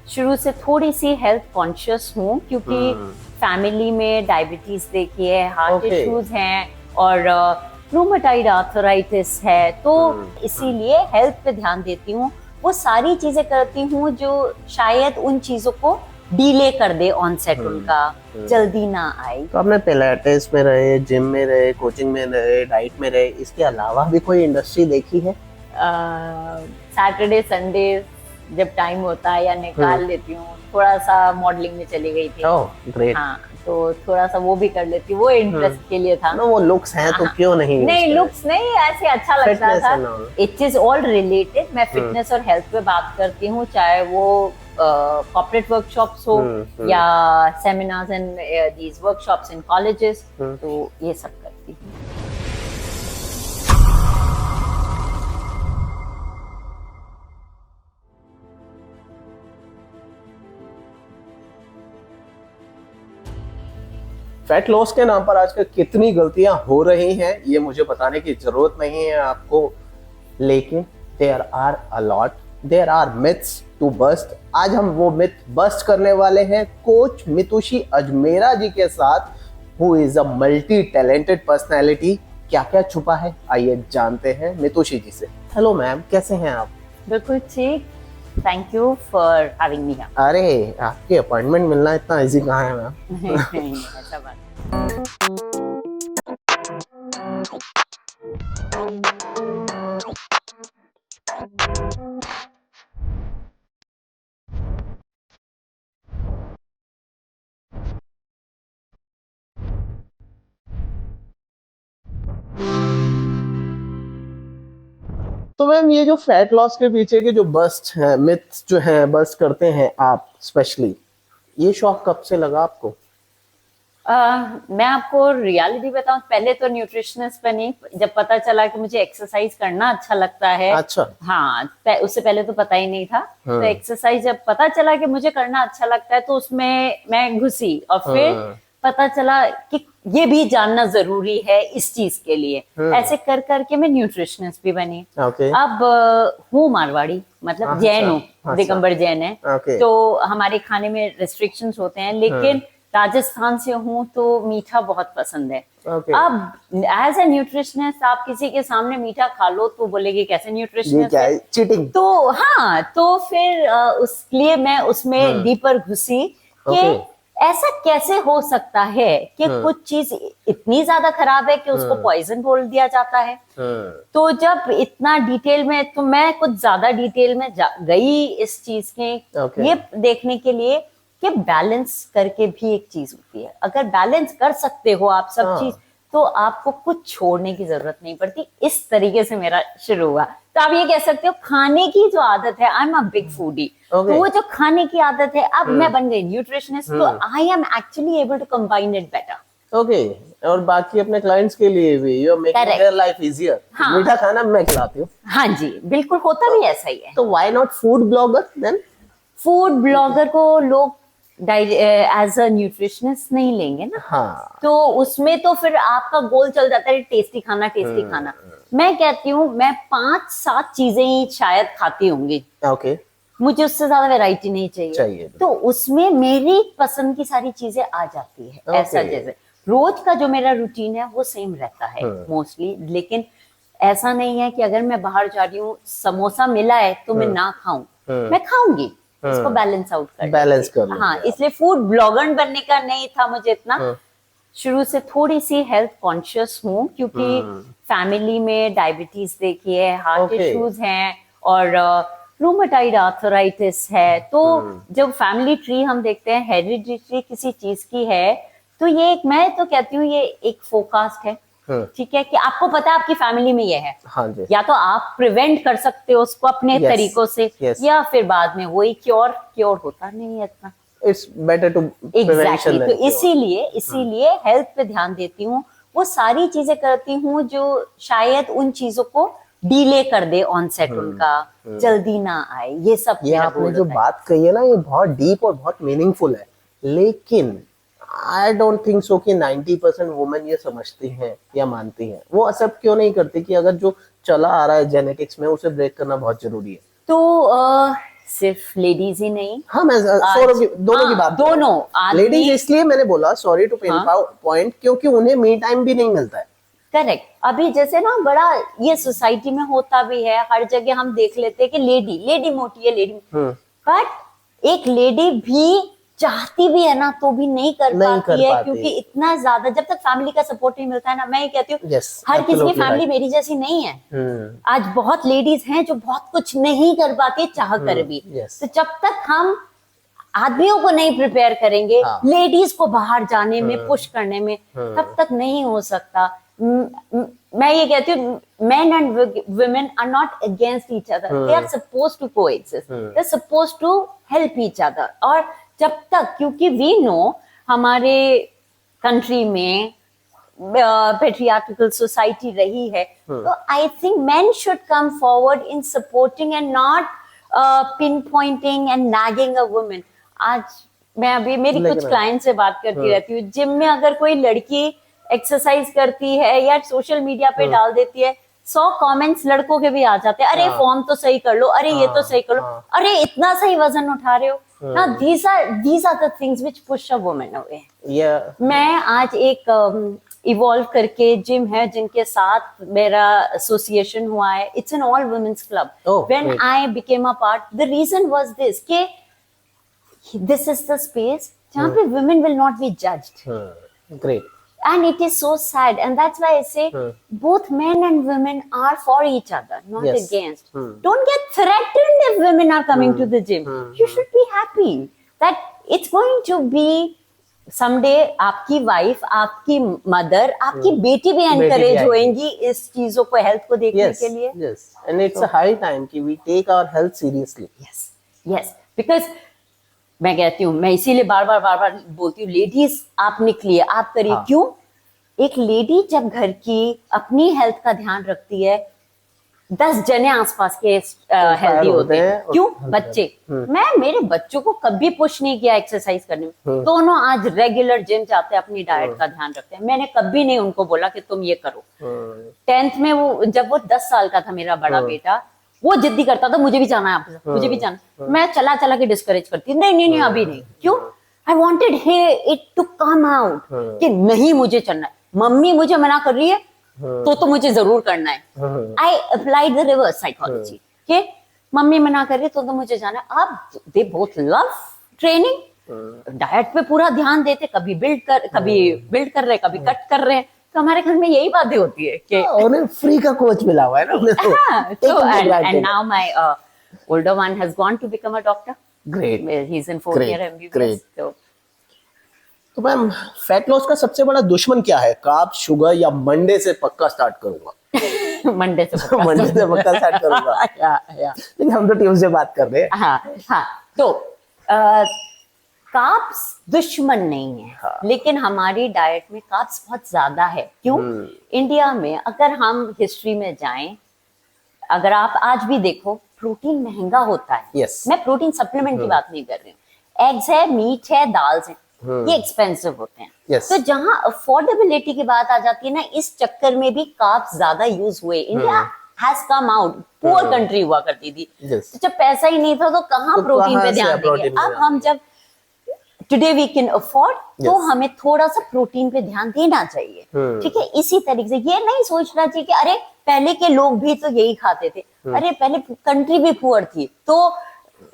शुरू से थोड़ी सी हेल्थ कॉन्शियस हूँ, क्योंकि फैमिली में डायबिटीज देखी है, हार्ट इश्यूज हैं और रूमेटाइड आर्थराइटिस है, तो इसीलिए हेल्थ पे ध्यान देती हूँ। वो सारी चीजें करती हूँ जो शायद उन चीजों को डीले कर दे, ऑनसेट उनका जल्दी ना आए। तो आपने पिलाटेस में रहे, जिम में रहे, कोचिंग में रहे, डाइट में रहे, इसके अलावा भी कोई इंडस्ट्री देखी है? सैटरडे संडे जब टाइम होता है या निकाल लेती हूँ, थोड़ा सा मॉडलिंग में चली गई थी। ग्रेट। हाँ, तो थोड़ा सा वो भी कर लेती हूँ, वो इंटरेस्ट के लिए था। वो लुक्स हैं तो क्यों नहीं? नहीं, लुक्स नहीं, ऐसे अच्छा लगता था। It is all related. मैं फिटनेस और हेल्थ पे बात करती हूँ, चाहे वो कॉर्पोरेट वर्कशॉप्स हो या seminars and these workshops in colleges, तो ये सब करती हूँ। फैट लॉस के नाम पर आजकल कितनी गलतियां हो रही हैं ये मुझे बताने की जरूरत नहीं है आपको, लेकिन there are a lot, there are myths to bust. आज हम वो मिथ बस्ट करने वाले हैं कोच मितुषी अजमेरा जी के साथ, who is a multi talented personality. क्या क्या छुपा है आइए जानते हैं मितुषी जी से। हेलो मैम, कैसे हैं आप? बिल्कुल ठीक, thank you for having me. अरे आपकी अपॉइंटमेंट मिलना इतना इजी कहाँ है मैम? नहीं, ऐसा बात। तो मैम ये जो फैट लॉस के पीछे के जो बस्ट है, मिथ्स जो है बस्ट करते हैं आप स्पेशली, ये शौक कब से लगा आपको? मैं आपको रियलिटी बताऊं, पहले तो न्यूट्रिशनिस्ट बनी जब पता चला कि मुझे एक्सरसाइज करना अच्छा लगता है। अच्छा। हाँ, उससे पहले तो पता ही नहीं था। तो एक्सरसाइज जब पता चला कि मुझे करना अच्छा लगता है, तो उसमें मैं घुसी और फिर पता चला कि ये भी जानना जरूरी है इस चीज के लिए। ऐसे कर करके मैं न्यूट्रिशनिस्ट भी बनी। अब हूँ मारवाड़ी, मतलब जैन हूँ, दिगंबर जैन है। तो हमारे खाने में रिस्ट्रिक्शंस होते हैं, लेकिन राजस्थान से हूँ तो मीठा बहुत पसंद है। अब एज ए न्यूट्रिशनिस्ट आप किसी के सामने मीठा खा लो तो बोलेगी कैसे न्यूट्रिशनिस्ट है, चीटिंग। तो हाँ, तो फिर उसलिए मैं उसमें डीपर घुसी कि ऐसा कैसे हो सकता है कि कुछ चीज इतनी ज्यादा खराब है कि उसको पॉइजन बोल दिया जाता है। तो जब इतना डिटेल में, तो मैं कुछ ज्यादा डिटेल में गई इस चीज के ये देखने के लिए कि बैलेंस करके भी एक चीज होती है। अगर बैलेंस कर सकते हो आप सब चीज, तो आपको कुछ छोड़ने की जरूरत नहीं पड़ती। इस तरीके से मेरा शुरू हुआ। तो आप ये कह सकते हो खाने की जो आदत है, I am a big foodie, तो वो जो खाने की आदत है, अब मैं बन गई न्यूट्रिशनिस्ट, तो I am actually able to combine it better. Okay. और बाकी अपने क्लाइंट्स के लिए भी you are making their life easier. मीठा खाना मैं खिलाती हूँ। हाँ जी, बिल्कुल, होता भी ऐसा ही है। तो why not food blogger then? Food blogger को लोग एज अ न्यूट्रिशनिस्ट नहीं लेंगे ना। हाँ। तो उसमें तो फिर आपका गोल चल जाता है टेस्टी खाना, टेस्टी खाना। मैं कहती हूँ मैं 5-7 चीजें ही शायद खाती होंगी। ओके। मुझे उससे ज्यादा वैरायटी नहीं चाहिए। तो उसमें मेरी पसंद की सारी चीजें आ जाती है। ऐसा जैसे रोज का जो मेरा रूटीन है वो सेम रहता है मोस्टली, लेकिन ऐसा नहीं है कि अगर मैं बाहर जा रही हूँ, समोसा मिला है तो मैं ना खाऊं, मैं खाऊंगी। इसको बैलेंस आउट कर हाँ, इसलिए फूड ब्लॉगर बनने का नहीं था मुझे इतना। शुरू से थोड़ी सी हेल्थ कॉन्शियस हूँ, क्योंकि फैमिली में डायबिटीज देखी है, हार्ट इश्यूज हैं और रूमेटाइड आर्थराइटिस है। तो जब फैमिली ट्री हम देखते हैं, हेरिडिटरी किसी चीज की है, तो ये एक, मैं तो कहती हूँ ये एक फोरकास्ट है। ठीक है, कि आपको पता है आपकी फैमिली में ये है। हाँ जी। या तो आप प्रिवेंट कर सकते हो उसको अपने तरीकों से, या फिर बाद में वही क्योर होता नहीं है इतना। It's better to exactly. तो इसीलिए हेल्थ पे ध्यान देती हूँ। वो सारी चीजें करती हूँ जो शायद उन चीजों को डीले कर दे, ऑनसेट उनका जल्दी ना आए। ये सब ये आपने जो बात कही है ना, ये बहुत डीप और बहुत मीनिंगफुल है, लेकिन आई डोंट थिंक सो कि 90% वुमेन ये समझती हैं या मानती हैं। वो एक्सेप्ट क्यों नहीं करती कि अगर जो चला आ रहा है जेनेटिक्स में, उसे ब्रेक करना बहुत जरूरी है? तो सिर्फ लेडीज ही नहीं, हाँ मैं दोनों की बात, दोनों लेडीज इसलिए मैंने बोला, सॉरी टू पिन पॉइंट, क्योंकि उन्हें मी टाइम भी नहीं मिलता है। करेक्ट। अभी जैसे ना बड़ा ये सोसाइटी में होता भी है, हर जगह हम देख लेते हैं कि लेडी मोटी है, लेडी, बट एक लेडी भी चाहती भी है ना तो भी नहीं कर पाती है, क्योंकि इतना ज्यादा जब तक फैमिली का सपोर्ट नहीं मिलता है ना, मैं ये कहती हूँ हर किसी की फैमिली मेरी जैसी नहीं है। आज बहुत लेडीज हैं जो बहुत कुछ नहीं कर पाती चाह कर भी, तो जब तक हम आदमियों को नहीं प्रिपेयर करेंगे लेडीज को बाहर जाने में, पुश करने में, तब तक नहीं हो सकता। मैं ये कहती हूँ men and women are not against each other, they are supposed to coexist, they are supposed to help each other। और जब तक, क्योंकि we know हमारे कंट्री में patriarchal society रही है, तो I think men should come forward in supporting and not pinpointing and nagging a woman। आज मैं अभी मेरी कुछ क्लाइंट से बात करती रहती हूँ, जिम में अगर कोई लड़की एक्सरसाइज करती है या सोशल मीडिया पे डाल देती है, 100 कमेंट्स लड़कों के भी आ जाते हैं, अरे फॉर्म तो सही कर लो, अरे ये तो सही कर लो, अरे इतना सही वजन उठा रहे हो ना। these are the things which push a woman away। मैं आज एक इवॉल्व करके जिम है जिनके साथ मेरा एसोसिएशन हुआ है, it's an all women's club. When I became a part, the reason was this कि this is the space जहाँ पे women will not be judged। Great। And it is so sad, and that's why I say both men and women are for each other, not against। Don't get threatened if women are coming to the gym। You should be happy that it's going to be someday आपकी wife, आपकी mother, आपकी बेटी भी encourage होएंगी इस चीजों को, health को देखने के लिए। Yes, and it's a high time कि we take our health seriously। Yes, because मैं कहती हूँ, मैं इसीलिए बार बार बोलती हूँ, लेडीज आप निकलिए, आप करिए। क्यों? एक लेडी जब घर की अपनी हेल्थ का ध्यान रखती है, 10 जने आसपास के हेल्दी होते हैं। क्यों? बच्चे, मैं मेरे बच्चों को कभी पुश नहीं किया एक्सरसाइज करने में, दोनों आज रेगुलर जिम जाते हैं, अपनी डाइट का ध्यान रखते हैं। मैंने कभी नहीं उनको बोला कि तुम ये करो। 10th में वो, जब वो 10 साल का था मेरा बड़ा बेटा, वो जिद्दी करता था मुझे भी जाना है, मुझे भी जाना। मैं चला के डिस्करेज करती, नहीं अभी नहीं। क्यों? I wanted it to come out कि नहीं मुझे चलना है, मम्मी मुझे मना कर रही है तो मुझे जरूर करना है। I applied the reverse psychology कि मम्मी मना कर रही है तो मुझे जाना है। अब they both love training, diet पे पूरा ध्यान देते, कभी बिल्ड कर रहे, कभी कट कर रहे हैं। तो हमारे घर में यही बातें होती है कि उन्हें फ्री का कोच मिला हुआ है ना उन्हें तो। and now my older one has gone to become a doctor। Great। He's in 4th year MBBS। तो मैम, फैट लॉस का सबसे बड़ा दुश्मन क्या है? कार्ब, शुगर, या मंडे से पक्का स्टार्ट करूंगा? मंडे से पक्का स्टार्ट करूंगा। लेकिन हम तो ट्यूसडे बात कर रहे हैं। हाँ, तो कार्ब्स दुश्मन नहीं है, लेकिन हमारी डाइट में कार्ब्स बहुत ज्यादा है। क्यों? इंडिया में अगर हम हिस्ट्री में जाएं, अगर आप आज भी देखो, प्रोटीन महंगा होता है। मैं प्रोटीन सप्लीमेंट की बात नहीं कर रही हूँ। एग्स है, मीट है, दाल्स है, ये एक्सपेंसिव होते हैं। तो जहां अफोर्डेबिलिटी की बात आ जाती है ना, इस चक्कर में भी कार्ब्स ज्यादा यूज हुए। India has come out, poor country हुआ करती थी, तो जब पैसा ही नहीं था तो कहाँ प्रोटीन पे ध्यान देंगे। अब हम जब टुडे वी कैन अफोर्ड, तो हमें थोड़ा सा प्रोटीन पे ध्यान देना चाहिए। ठीक है, इसी तरीके से ये नहीं सोचना चाहिए कि अरे पहले के लोग भी तो यही खाते थे। अरे पहले कंट्री भी पुअर थी, तो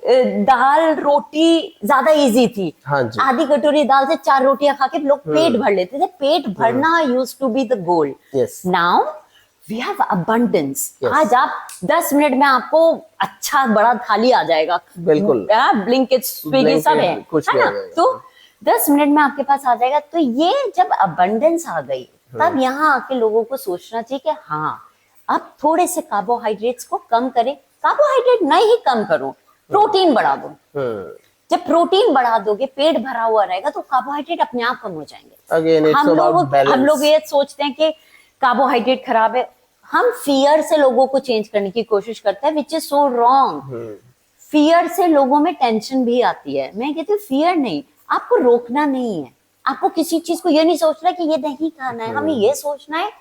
दाल रोटी ज्यादा इजी थी। आधी कटोरी दाल से 4 रोटियां खा के लोग पेट भर लेते थे। पेट भरना used to be the goal. Now we have abundance. आज आप 10 मिनट में आपको अच्छा बड़ा थाली आ जाएगा। बिल्कुल, ब्लिंकिट, स्विगी सब है ना, तो 10 मिनट में आपके पास आ जाएगा। तो ये जब अबंडेंस आ गई, तब यहाँ आके लोगों को सोचना चाहिए कि हाँ, अब थोड़े से कार्बोहाइड्रेट्स को कम करें। कार्बोहाइड्रेट नहीं ही कम करो, प्रोटीन बढ़ा दो। जब प्रोटीन बढ़ा दोगे, पेट भरा हुआ रहेगा, तो कार्बोहाइड्रेट अपने आप कम हो जाएंगे। हम लोग ये सोचते हैं कि कार्बोहाइड्रेट खराब है, हम फियर से लोगों को चेंज करने की कोशिश करते हैं, which is so wrong. Fear से लोगों में टेंशन भी आती है। मैं कहती हूँ फियर नहीं, आपको रोकना नहीं है, आपको किसी चीज को ये नहीं सोचना कि ये नहीं खाना है, हमें ये सोचना है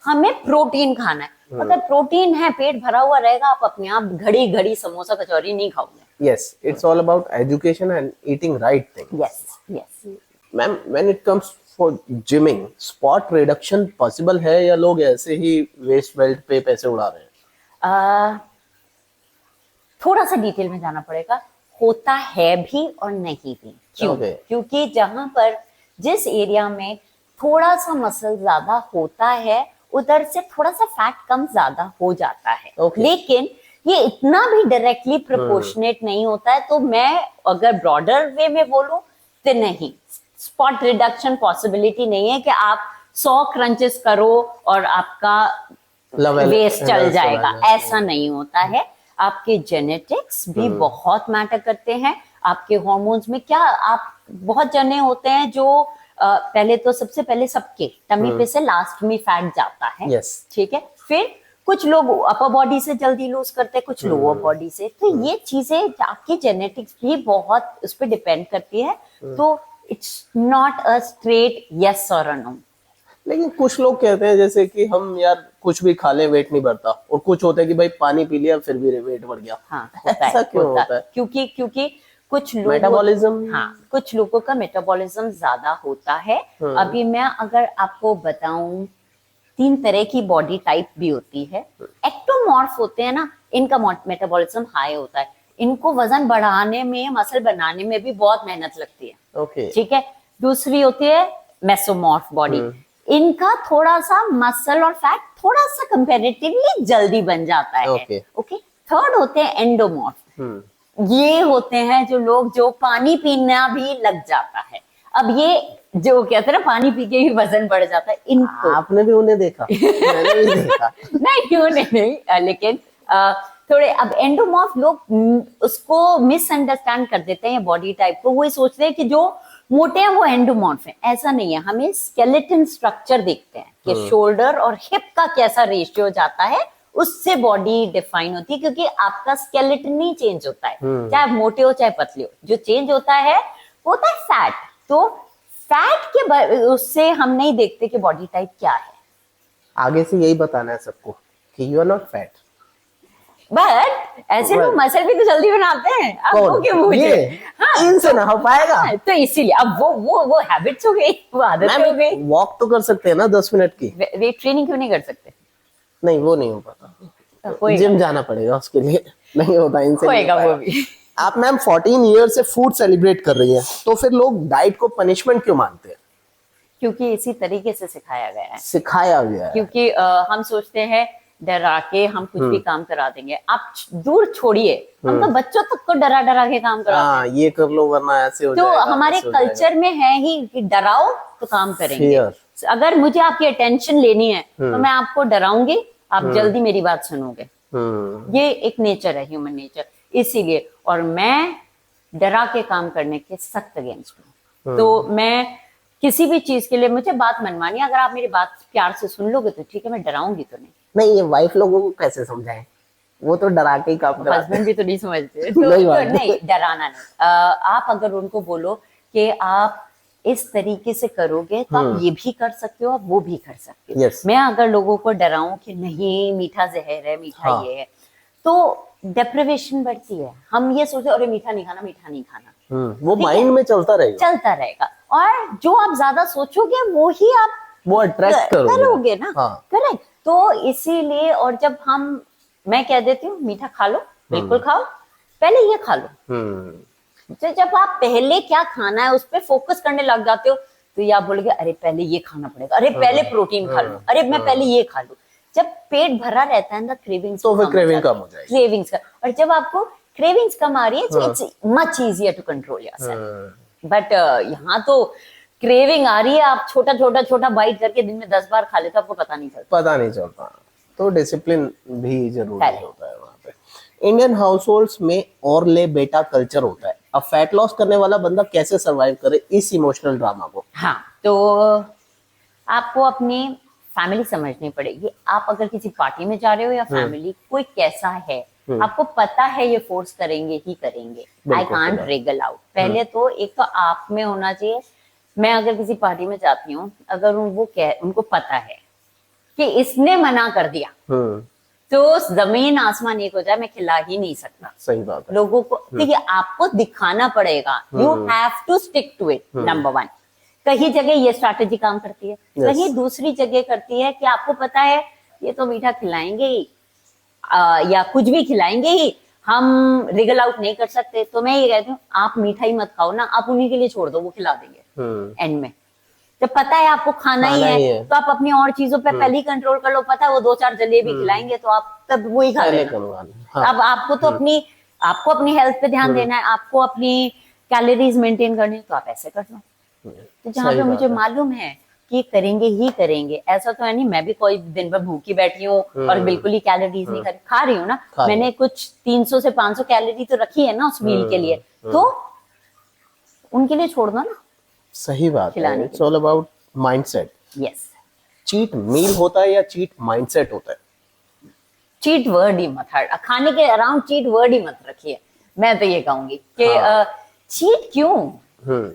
हमें प्रोटीन खाना है। अगर प्रोटीन है, पेट भरा हुआ रहेगा, आप अपने आप घड़ी घड़ी समोसा कचौरी नहीं खाओगे। Yes, it's all about education and eating right thing. yes. Ma'am, when it comes for gymming, spot reduction possible है या लोग ऐसे ही वेस्ट बेल्ट पे पैसे उड़ा रहे हैं? थोड़ा सा डिटेल में जाना पड़ेगा, होता है भी और नहीं भी। क्यों? Okay. क्योंकि जहां पर जिस एरिया में थोड़ा सा मसल ज्यादा होता है उधर से थोड़ा सा फैट कम ज्यादा हो जाता है। Okay. लेकिन ये इतना भी डायरेक्टली प्रोपोर्शनेट नहीं होता है। तो मैं अगर ब्रॉडर वे में बोलूं तो नहीं, स्पॉट रिडक्शन पॉसिबिलिटी नहीं है कि आप 100 क्रंचेस करो और आपका वेस्ट चल जाएगा, ऐसा नहीं होता है। आपके जेनेटिक्स भी बहुत मैटर करते हैं, आपके हार्मोन्स में क्या, आप बहुत जने होते हैं जो पहले तो सबसे पहले सबके टमी पे से लास्ट में फैट जाता है। Yes. ठीक है, फिर कुछ लोग अपर बॉडी से जल्दी लूज करते हैं, कुछ लोअर बॉडी से। तो ये चीजें आपकी जेनेटिक्स भी बहुत उस पर डिपेंड करती है। तो it's not a straight yes और नो। लेकिन कुछ लोग कहते हैं जैसे कि हम यार कुछ भी खा लें वेट नहीं बढ़ता, और कुछ होता है कि भाई पानी पी लिया फिर भी वेट बढ़ गया। हाँ, होता ऐसा है, क्यों होता है? क्योंकि कुछ लोग मेटाबॉलिज्म, हाँ, कुछ लोगों का मेटाबॉलिज्म ज्यादा होता है। अभी मैं अगर आपको बताऊं, 3 तरह की बॉडी टाइप भी होती है। एक्टोमॉर्फ होते हैं ना, इनका मेटाबॉलिज्म हाई होता है, इनको वजन बढ़ाने में, मसल बनाने में भी बहुत मेहनत लगती है। ओके, ठीक है। दूसरी होती है मेसोमॉर्फ बॉडी, इनका थोड़ा सा मसल और फैट थोड़ा सा कंपैरेटिवली जल्दी बन जाता है। ओके। थर्ड होते हैं एंडोमॉर्फ, ये होते हैं जो लोग जो पानी पीना भी लग जाता है। अब ये जो कहते हैं ना पानी पी के ही वजन बढ़ जाता है, इनको आपने भी उन्हें देखा? मैंने भी देखा। नहीं, उन्हें नहीं, लेकिन थोड़े अब एंडोमॉर्फ लोग उसको मिसअंडरस्टैंड कर देते हैं बॉडी टाइप को। वो सोचते हैं कि जो मोटे हैं वो एंडोमॉर्फ है, ऐसा नहीं है। हमें स्केलेटन स्ट्रक्चर देखते हैं कि शोल्डर और हिप का कैसा रेशियो जाता है, उससे बॉडी डिफाइन होती है। क्योंकि आपका स्केलेटन नहीं चेंज होता है, चाहे मोटे हो चाहे पतले हो, जो चेंज होता है वो होता है फैट। तो फैट के उससे हम नहीं देखते कि बॉडी टाइप क्या है। आगे से यही बताना है सबको कि you are not fat, but ऐसे लोग मसल भी तो जल्दी बनाते हैं। अब वो क्यों मुझे, हाँ, इनसे ना हो पाएगा। तो इसीलिए अब वो हैबिट्स हो गई, वो आदत हो गई। वॉक तो कर सकते हैं ना 10 मिनट की, वेट ट्रेनिंग क्यों नहीं कर सकते? नहीं, वो नहीं हो पाता, जिम जाना पड़ेगा उसके लिए, नहीं होता इनसे। होएगा वो भी। आप मैम 14 ईयर से फूड सेलिब्रेट कर रही हैं, तो फिर लोग डाइट को पनिशमेंट क्यों मानते हैं? क्योंकि इसी तरीके से सिखाया गया है। सिखाया गया है। क्योंकि हम सोचते हैं डरा के हम कुछ भी काम करा देंगे। आप दूर छोड़िए, हम तो बच्चों तक को डरा डरा के काम कराते हैं। ये कर लो वरना ऐसे हो तो जाएगा। हमारे कल्चर में है ही कि डराओ तो काम करेंगे। अगर मुझे आपकी अटेंशन लेनी है तो मैं आपको डराऊंगी, आप जल्दी मेरी बात सुनोगे। ये एक नेचर है, ह्यूमन नेचर। इसीलिए, और मैं डरा के काम करने के सख्त अगेंस्ट हूँ। तो मैं किसी भी चीज के लिए मुझे बात मनवानी, अगर आप मेरी बात प्यार से सुन लोगे तो ठीक है, मैं डराऊंगी तो नहीं। नहीं, ये वाइफ लोगों को कैसे समझाएं? वो तो डरा के ही काम करते हैं। हस्बैंड भी तो नहीं समझते। तो नहीं, डराना नहीं। आप अगर उनको बोलो कि आप इस तरीके से करोगे तो आप ये भी कर सकते हो, आप वो भी कर सकते हो। मैं अगर लोगों को डराऊं कि नहीं मीठा जहर है, मीठा ये है, तो डेप्रिवेशन बढ़ती है। हम ये सोचते अरे मीठा नहीं खाना, मीठा नहीं खाना, वो माइंड में चलता रहेगा। और जो आप ज्यादा सोचोगे वो ही आप वो अट्रैक्ट करोगे ना। करेक्ट। तो इसीलिए, और जब मैं कह देती हूँ मीठा खा लो, बिल्कुल खाओ, पहले ये खा लो। तो जब आप पहले क्या खाना है उस पर फोकस करने लग जाते हो तो ये आप बोलोगे अरे पहले ये खाना पड़ेगा, अरे पहले प्रोटीन खा लो, अरे मैं पहले ये खा लूं। जब पेट भरा रहता है ना, क्रेविंग्स तो फिर क्रेविंग कम हो जाएगी। क्रेविंग्स का, और जब आपको क्रेविंग्स कम आ रही है तो it's much easier to control yourself. But यहाँ तो क्रेविंग आ रही है, आप छोटा बाइट करके दिन में 10 बार खा लेते, आपको पता नहीं चलता। तो डिसिप्लिन भी जरूरी होता है वहाँ पे। इंडियन हाउसहोल्ड्स में और ले बेटा कल्चर होता है। अब फैट लॉस करने वाला बंदा कैसे सरवाइव करे इस इमोशनल ड्रामा को? हाँ, तो आपको अपनी फैमिली समझनी पड़ेगी। आप अगर किसी पार्टी में जा रहे हो या फैमिली कोई कैसा है, आपको पता है ये फोर्स करेंगे ही करेंगे। I can't regal out. पहले तो एक तो आप में होना चाहिए। मैं अगर किसी पार्टी में जाती हूँ, अगर उनको पता है कि इसने मना कर दिया तो जमीन आसमान एक हो जाए, मैं खिला ही नहीं सकता। सही बात है। लोगों को देखिए, आपको दिखाना पड़ेगा, you have to stick to it. Number 1, कहीं जगह ये स्ट्रैटेजी काम करती है, कहीं दूसरी जगह करती है कि आपको पता है ये तो मीठा खिलाएंगे ही, या कुछ भी खिलाएंगे ही, हम रिगल आउट नहीं कर सकते। तो मैं ये कहती हूँ, आप मीठा ही मत खाओ ना, आप उन्हीं के लिए छोड़ दो, वो खिला देंगे एंड में। जब पता है आपको खाना ही है तो आप अपनी और चीजों पे पहले ही कंट्रोल कर लो। पता है वो 2-4 जलेबी खिलाएंगे तो आप तब वही खा लेना। हाँ। अब आपको तो अपनी हेल्थ पे ध्यान देना है, आपको अपनी कैलोरीज मेंटेन करनी है, तो आप ऐसे कर लो। तो जहाँ पे मुझे मालूम है कि करेंगे ही करेंगे, ऐसा तो है नहीं मैं भी कोई दिन भर भूखी बैठी हूँ और बिल्कुल ही कैलोरीज नहीं खा रही हूँ ना। मैंने कुछ 300 से 500 कैलोरी तो रखी है ना उस मील के लिए, तो उनके लिए छोड़ दो ना। सही बात है। It's all about mindset. Yes. Cheat meal होता है या चीट माइंडसेट होता है? चीट वर्ड ही मत, खाने के अराउंड चीट वर्ड ही मत रखिए। मैं तो ये कहूंगी कि चीट क्यों?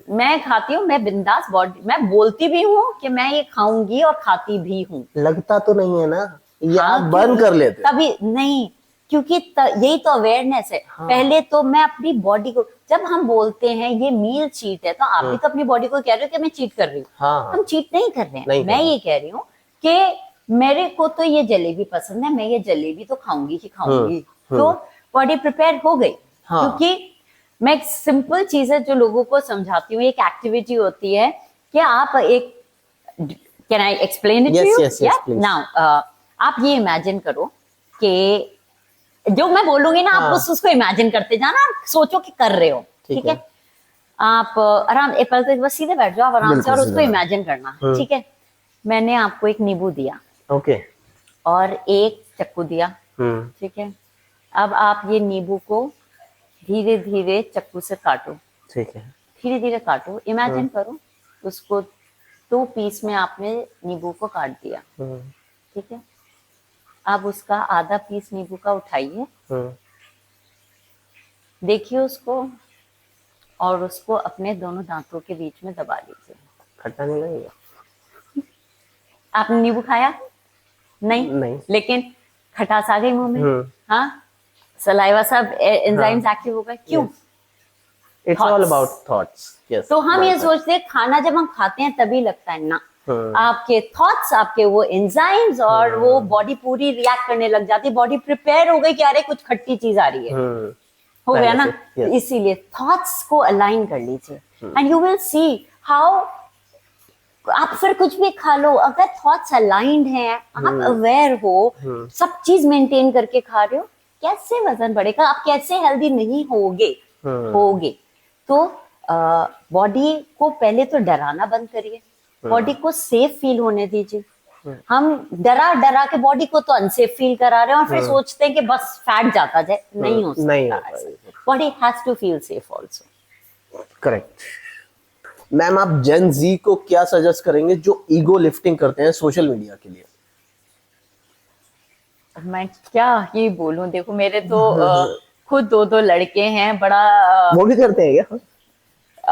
मैं खाती हूँ, मैं बिंदास बॉडी, मैं बोलती भी हूँ कि मैं ये खाऊंगी और खाती भी हूँ। लगता तो नहीं है ना, या आप बर्न कर लेते? तभी नहीं, क्योंकि यही तो अवेयरनेस है। पहले तो मैं अपनी बॉडी को, जब हम बोलते हैं ये मील चीट है, तो आप भी तो अपनी बॉडी को कह रहे हो कि मैं चीट कर रही हूँ। हम चीट नहीं कर रहे हैं। मैं ये कह रही हूँ कि मेरे को तो ये जलेबी पसंद है, मैं ये जलेबी तो खाऊंगी ही खाऊंगी। तो बॉडी प्रिपेयर हो गई। क्योंकि मैं एक सिंपल चीज है जो लोगों को समझाती हूँ, एक एक्टिविटी होती है कि आप एक, can I explain it to you? Now आप ये इमेजिन करो कि जो मैं बोलूंगी ना, आप उसको इमेजिन करते जाना, सोचो कि कर रहे हो, ठीक है? आप आराम बस सीधे बैठ जाओ, आप आराम से, और उसको इमेजिन करना, ठीक है? मैंने आपको एक नींबू दिया, ओके, और एक चक्कू दिया, ठीक है? अब आप ये नींबू को धीरे धीरे चक्कू से काटो, ठीक है? धीरे धीरे काटो, इमेजिन करो उसको 2 पीस में आपने नींबू को काट दिया, ठीक है? अब उसका आधा पीस नींबू का उठाइए, देखिए उसको, और उसको अपने दोनों दांतों के बीच में दबा लीजिए। खट्टा नहीं लगेगा? आपने नींबू खाया? नहीं, लेकिन खटास आ गई मुंह में। हाँ, सलाइवा सब एंजाइम्स एक्टिव हो गए। क्यों? It's all about thoughts. Yes. तो हम ये सोचते हैं खाना जब हम खाते हैं तभी लगता है ना, आपके थॉट्स, आपके वो एंजाइम्स और वो बॉडी पूरी रिएक्ट करने लग जाती है। बॉडी प्रिपेयर हो गई कि अरे कुछ खट्टी चीज आ रही है, हो गया ना? इसीलिए थॉट्स को अलाइन कर लीजिए, and you will see how आप फिर कुछ भी खा लो, अगर थॉट्स अलाइंड हैं, आप अवेयर हो, सब चीज मेंटेन करके खा रहे हो, कैसे वजन बढ़ेगा? आप कैसे हेल्दी नहीं होगे? तो बॉडी को पहले तो डराना बंद करिए, बॉडी को सेफ फील होने दीजिए। हम डरा के बॉडी को तो अनसेफ फील करा रहे हैं, और फिर सोचते हैं कि बस फैट जाता जाए। नहीं हो सकता, body has to feel safe also. Correct. Ma'am, आप जेन जी को क्या सजेस्ट करेंगे जो ईगो लिफ्टिंग करते हैं सोशल मीडिया के लिए? मैं क्या ही बोलूं, देखो मेरे तो खुद 2 लड़के हैं, बड़ा वो भी करते हैं क्या?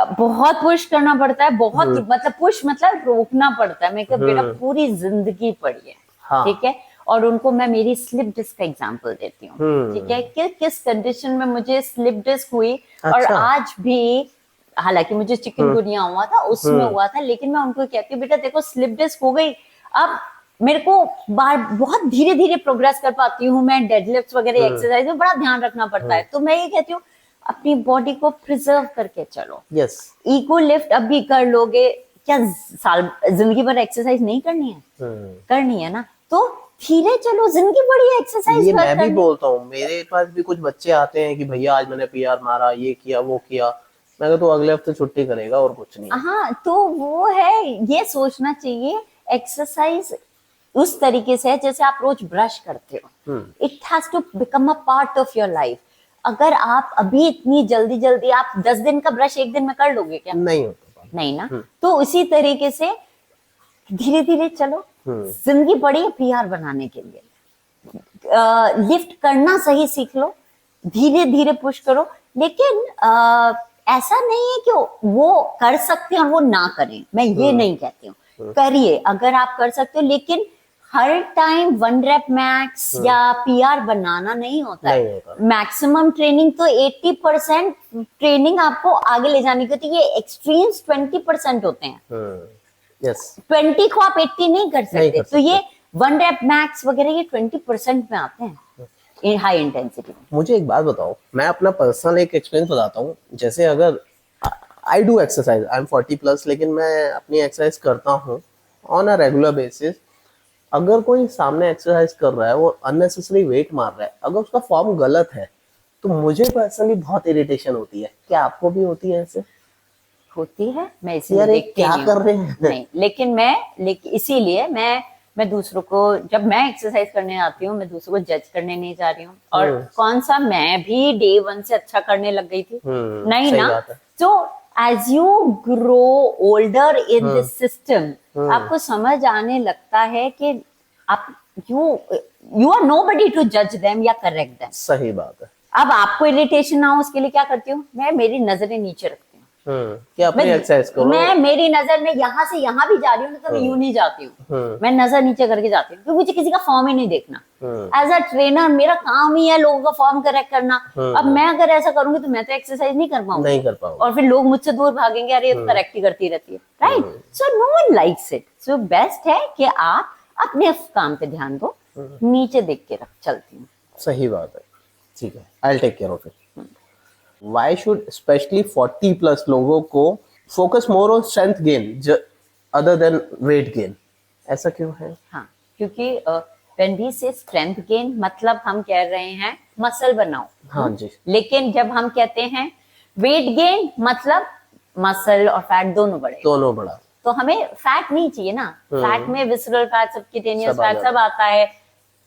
बहुत पुश करना पड़ता है, बहुत मतलब पुश मतलब रोकना पड़ता है। मैं क्या, बेटा पूरी जिंदगी पड़ी है, ठीक है? और उनको मैं मेरी स्लिप डिस्क का एग्जांपल देती हूँ, ठीक है? कि किस कंडीशन में मुझे स्लिप डिस्क हुई। और आज भी, हालांकि मुझे चिकनगुनिया हुआ था, उसमें हुआ था, लेकिन मैं उनको कहती हूँ बेटा देखो स्लिप डिस्क हो गई, अब मेरे को बहुत धीरे धीरे प्रोग्रेस कर पाती हूँ मैं, डेडलिफ्ट वगैरह एक्सरसाइज में बड़ा ध्यान रखना पड़ता है। तो मैं ये कहती हूँ अपनी बॉडी को प्रिजर्व करके चलो। यस। ईगो लिफ्ट अभी कर लोगे, क्या जिंदगी भर एक्सरसाइज नहीं करनी है? करनी है ना, तो धीरे चलो, जिंदगी बड़ी एक्सरसाइज। ये मैं भी बोलता हूँ, मेरे पास भी कुछ बच्चे आते हैं कि भैया आज मैंने पीआर मारा, ये किया वो किया। मैं तो अगले हफ्ते छुट्टी करेगा और कुछ नहीं। हाँ, तो वो है, ये सोचना चाहिए एक्सरसाइज उस तरीके से है जैसे आप रोज ब्रश करते हो। It has to become a part of your life. अगर आप अभी इतनी जल्दी आप 10 दिन का ब्रश 1 दिन में कर लोगे क्या? नहीं होता, नहीं ना। तो उसी तरीके से धीरे धीरे चलो, जिंदगी बड़ी है पीआर बनाने के लिए। लिफ्ट करना सही सीख लो, धीरे धीरे पुश करो, लेकिन ऐसा नहीं है कि वो कर सकते हैं और वो ना करें। मैं ये नहीं कहती हूँ, करिए अगर आप कर सकते हो, लेकिन हर टाइम 1 रेप मैक्स या PR बनाना नहीं होता नहीं है। होता। मैक्सिमम ट्रेनिंग तो 80% ट्रेनिंग आपको आगे ले जाने की होती है, ये एक्सट्रीम्स 20% होते हैं। यस 20 को आप 80 नहीं कर नहीं सकते, कर तो ये 1 रेप मैक्स वगैरह ये 20% में आते हैं हाई इंटेंसिटी में। मुझे एक बात बताओ, मैं अपना पर्सनल एक एक्सपीरियंस बताता हूँ। जैसे अगर I do exercise, I am 40+, लेकिन मैं अपनी एक्सरसाइज करता हूँ ऑन अ रेगुलर बेसिस। अगर कोई सामने एक्सरसाइज कर रहा है, वो अननेसेसरी वेट मार रहा है, अगर उसका फॉर्म गलत है, तो मुझे पर्सनली बहुत इरिटेशन होती है। क्या आपको भी होती है ऐसे? होती है, मैं इसीलिए यार ये देखती क्या नहीं कर हूँ। रहे हैं? नहीं, लेकिन इसीलिए मैं दूसरों को, जब मैं एक्सरसाइज करने आती हूँ, मैं दूसरों को जज करने नहीं जा रही हूँ। और कौन सा मैं भी डे 1 से अच्छा करने लग गई थी? नहीं सही ना। बात है। तो as you grow older in this system, आपको समझ आने लगता है कि आप यू आर नोबडी टू जज देम या करेक्ट देम। सही बात है। अब आपको इरिटेशन ना हो उसके लिए क्या करती हूँ मैं, मेरी नजरें नीचे रखती हूँ। क्या अपनी एक्सरसाइज करो। मैं मेरी नजर में यहाँ से यहाँ भी जा रही हूँ तो मैं यूं नहीं जाती हूँ, मैं नजर नीचे करके जाती हूँ, क्योंकि मुझे किसी का फॉर्म ही नहीं देखना। एज अ ट्रेनर मेरा काम ही है लोगों का फॉर्म करेक्ट करना। अब मैं अगर ऐसा करूंगी तो मैं तो एक्सरसाइज नहीं कर पाऊंगी, नहीं कर पाऊंगी, और फिर लोग मुझसे दूर भागेंगे, अरे ये तो करेक्ट ही करती रहती है, right. So no one likes it. So best है कि आप अपने काम पे ध्यान दो, नीचे देख के रख चलती हूँ। सही बात है, ठीक है, I will take care of it. Why should specially 40+ लोगों को focus more on strength gain other than weight gain? ऐसा क्यों है? हाँ, क्योंकि when we say strength gain मतलब हम कह रहे हैं मसल बनाओ। हाँ जी। लेकिन जब हम कहते हैं वेट गेन मतलब मसल और फैट दोनों बढ़े। दोनों बढ़ा। तो हमें फैट नहीं चाहिए ना। फैट में विसरल फैट, सबक्यूटेनियस सब आ फैट सब आता है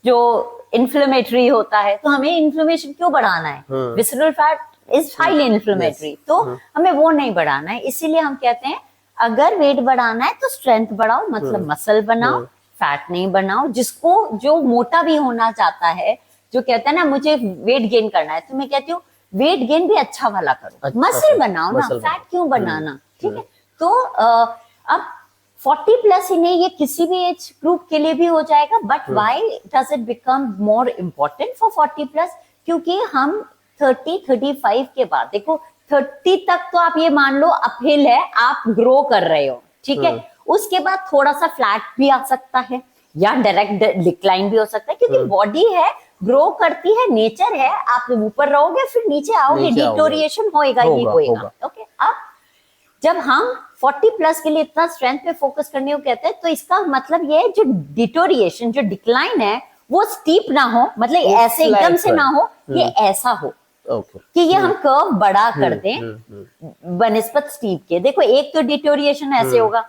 जो इन्फ्लेमेटरी होता है। तो हमें इन्फ्लेमेशन क्यों बढ़ाना है? Visceral fat is highly inflammatory, तो हमें वो नहीं बढ़ाना है। इसीलिए हम कहते हैं अगर वेट बढ़ाना है तो स्ट्रेंथ बढ़ाओ, मतलब मसल बनाओ, फैट नहीं बनाओ। जिसको जो मोटा भी होना चाहता है, जो कहता है ना मुझे वेट गेन करना है, तो मैं कहती हूँ वेट गेन भी अच्छा वाला करो, अच्छा, मसल बनाओ ना, फैट क्यों बनाना? ठीक है। तो अब 40+ ही नहीं, ये किसी भी एज ग्रुप के लिए भी हो जाएगा। But why does it become more important for 40+? क्योंकि हम 30-35 के बाद, देखो 30 तक तो आप ये मान लो अपहिल है, आप ग्रो कर रहे हो, ठीक है। उसके बाद थोड़ा सा फ्लैट भी आ सकता है या डायरेक्ट डिक्लाइन भी हो सकता है, क्योंकि बॉडी है, ग्रो करती है, नेचर है। आप ऊपर रहोगे फिर नीचे आओगे, डिटोरिएशन होएगा ही होएगा। ओके। अब जब हम 40+ के लिए इतना स्ट्रेंथ पे फोकस करने को कहते हैं, तो इसका मतलब ये है जो डिटोरिएशन, जो डिक्लाइन है, वो स्टीप ना हो, मतलब ऐसे एकदम से ना हो, ये ऐसा हो कि ये हम कर्व बड़ा कर दें बनिस्बत स्टीप के। देखो एक तो डिटोरिएशन ऐसे होगा,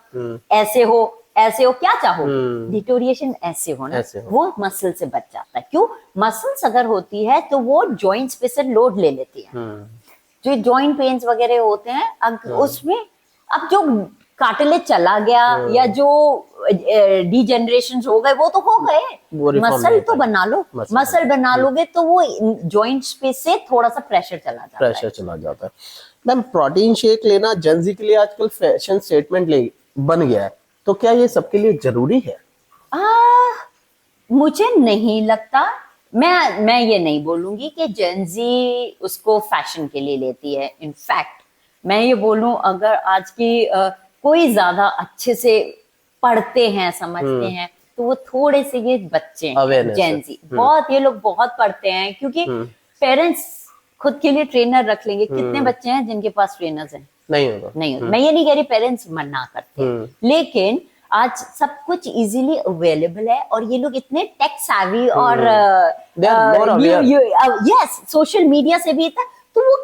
ऐसे हो, क्या चाहो, डिटोरिएशन ऐसे हो ना, वो मसल से बच जाता है। क्यों? मसल्स अगर होती है तो वो जॉइंट्स पे से लोड ले लेती है। जो जॉइंट पेन्स वगैरह होते हैं, उसमें अब जो कार्टिलेज चला गया या जो डिजेनरेशन हो गए, वो तो हो गए। मसल तो बना लो, मसल बना लोगे तो वो जॉइंट्स पे से थोड़ा सा प्रेशर चला जाता है। मैम, प्रोटीन शेक लेना जेंजी के लिए आजकल फैशन स्टेटमेंट बन गया है, तो क्या ये सबके लिए जरूरी है? मुझे नहीं लगता। मैं ये नहीं बोलूंगी कि जेंजी उसको फैशन के लिए लेती है। इनफैक्ट मैं ये बोलूं, अगर आज की कोई ज्यादा अच्छे से पढ़ते हैं, समझते हैं, तो वो थोड़े से ये बच्चे हैं जेंजी, बहुत ये लोग बहुत पढ़ते हैं, क्योंकि पेरेंट्स खुद के लिए ट्रेनर रख लेंगे। कितने बच्चे हैं जिनके पास ट्रेनर्स हैं? नहीं होगा। मैं ये नहीं कह रही पेरेंट्स मना करते हैं, लेकिन आज सब कुछ इजीली अवेलेबल है और ये लोग इतने टेक savvy और यस सोशल मीडिया से भी था, तो वो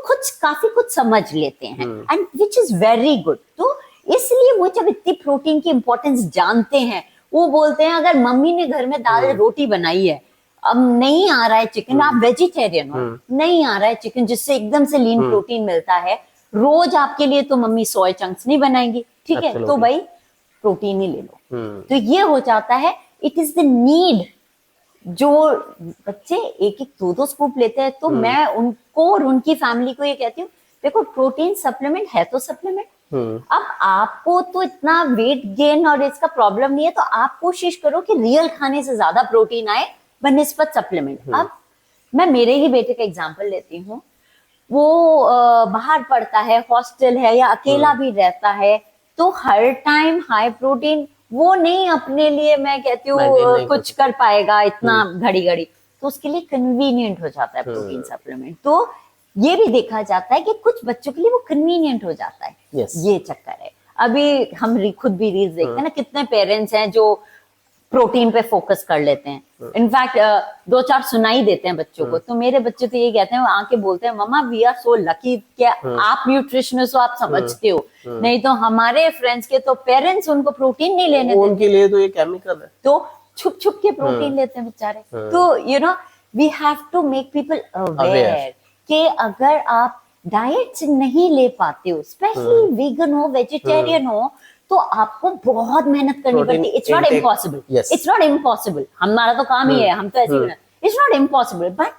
काफी कुछ समझ लेते हैं, and which is very good. तो इसलिए वो जब इतनी प्रोटीन की इंपॉर्टेंस जानते हैं, वो बोलते हैं अगर मम्मी ने घर में दाल रोटी बनाई है, अब नहीं आ रहा है चिकन, आप वेजिटेरियन हो, नहीं आ रहा है चिकन जिससे एकदम से लीन प्रोटीन मिलता है, रोज आपके लिए तो मम्मी सोया चंक्स नहीं बनाएंगी, ठीक है, तो भाई प्रोटीन ही ले लो। तो ये हो जाता है, इट इज द नीड। जो बच्चे एक 2-2 स्कूप लेते हैं, तो मैं उनको और उनकी फैमिली को ये कहती हूँ, देखो प्रोटीन सप्लीमेंट है तो सप्लीमेंट, अब आपको तो इतना वेट गेन और इसका प्रॉब्लम नहीं है, तो आप कोशिश करो कि रियल खाने से ज्यादा प्रोटीन आए बनिस्बत सप्लीमेंट। अब मैं मेरे ही बेटे का एग्जांपल लेती हूँ। वो बाहर पढ़ता है, हॉस्टल है या अकेला भी रहता है, तो हर टाइम हाई प्रोटीन वो नहीं अपने लिए, मैं कहती हूँ, कुछ कर पाएगा इतना घड़ी घड़ी, तो उसके लिए कन्वीनियंट हो जाता है प्रोटीन सप्लीमेंट। तो ये भी देखा जाता है कि कुछ बच्चों के लिए वो कन्वीनियंट हो जाता है। ये चक्कर है। अभी हम खुद भी रील्स देखते हैं ना, कितने पेरेंट्स हैं जो प्रोटीन पे फोकस कर लेते हैं। इनफैक्ट 2-4 सुनाई देते हैं बच्चों को। तो मेरे बच्चे तो ये कहते हैं, वो आके बोलते हैं, मम्मा वी आर सो लकी कि आप न्यूट्रिशनिस्ट हो, आप समझते हो, नहीं तो हमारे फ्रेंड्स के तो पेरेंट्स उनको प्रोटीन नहीं लेने देते, उनके लिए तो ये केमिकल है, तो छुप छुप के प्रोटीन लेते हैं बेचारे। तो you know we have to make people aware कि अगर आप डाइट से नहीं ले पाते हो, स्पेशली वीगन हो, वेजिटेरियन हो, तो आपको बहुत मेहनत करनी पड़ती है। It's not impossible, it's not impossible, हमारा तो काम ही है, हम तो ऐसे ही, इट्स नॉट इम्पॉसिबल, बट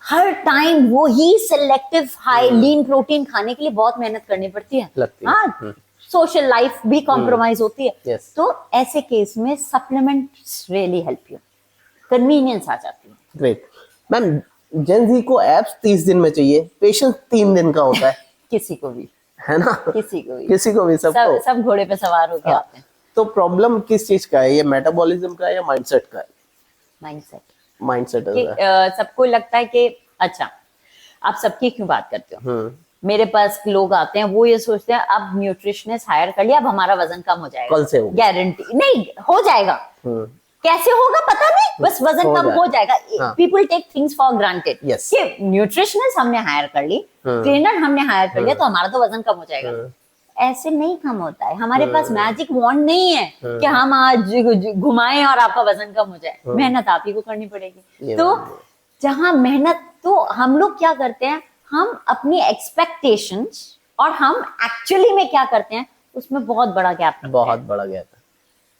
हर टाइम वो ही सिलेक्टिव हाई लीन प्रोटीन खाने के लिए बहुत मेहनत करनी पड़ती है। हाँ, सोशल लाइफ भी कॉम्प्रोमाइज होती है। तो ऐसे केस में supplements really help you, convenience आ जाती है। ग्रेट मैम, जेन जी को एब्स 30 दिन में चाहिए, पेशेंस 3 दिन का होता है किसी को भी, है ना, किसी को भी सब घोड़े पे सवार होके आते हैं। तो प्रॉब्लम किस चीज का है, ये मेटाबॉलिज्म का है या माइंडसेट का है? माइंडसेट सबको लगता है कि अच्छा, आप सबकी क्यों बात करते हो, मेरे पास लोग आते हैं, वो ये सोचते हैं अब न्यूट्रिशनिस्ट हायर कर लिया, अब हमारा वजन कम हो जाएगा, कल से होगा, गारंटी नहीं हो जाएगा। कैसे होगा पता नहीं, बस वजन कम हो जाएगा। People take things for granted कि न्यूट्रिशनिस्ट हमने हायर कर ली, ट्रेनर हमने हायर कर लिया, तो हमारा तो वजन कम हो जाएगा। ऐसे नहीं कम होता है। हमारे पास मैजिक वॉन्ड नहीं है कि हम आज घुमाएं और आपका वजन कम हो जाए। मेहनत आप ही को करनी पड़ेगी। तो जहां मेहनत, तो हम लोग क्या करते हैं, हम अपनी एक्सपेक्टेशंस और हम एक्चुअली में क्या करते हैं, उसमें बहुत बड़ा गैप है। बहुत बड़ा गैप है।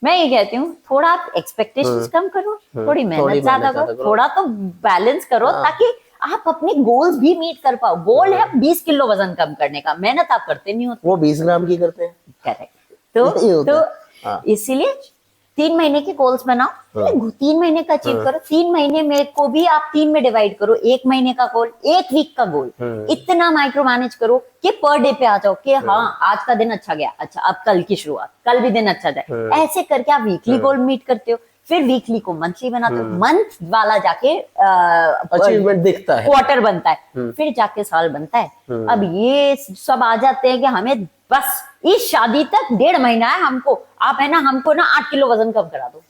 मैं ये कहती हूँ, थोड़ा आप एक्सपेक्टेशंस कम करो, थोड़ी मेहनत ज्यादा करो, थोड़ा तो बैलेंस करो, ताकि आप अपने गोल्स भी मीट कर पाओ। गोल है 20 किलो वजन कम करने का, मेहनत आप करते नहीं होते, वो 20 ग्राम की करते हैं। करेक्ट। तो इसीलिए 3 महीने के गोल्स बनाओ, 3 महीने का अचीव करो। 3 महीने में को भी आप 3 में डिवाइड करो, 1 महीने का गोल, 1 वीक का गोल, इतना माइक्रो मैनेज करो कि पर डे पे आ जाओ कि हाँ आज का दिन अच्छा गया, अच्छा अब कल की शुरुआत, कल भी दिन अच्छा जाए। ऐसे करके आप वीकली गोल मीट करते हो, फिर वीकली को मंथली बनाते हो, मंथ वाला जाके अचीवमेंट दिखता है, क्वार्टर बनता है, फिर जाके साल बनता है। अब ये सब आ जाते हैं कि हमें बस इस शादी तक 1.5 महीना है, आप है ना, हमको ना 8 किलो वजन कम करा दो।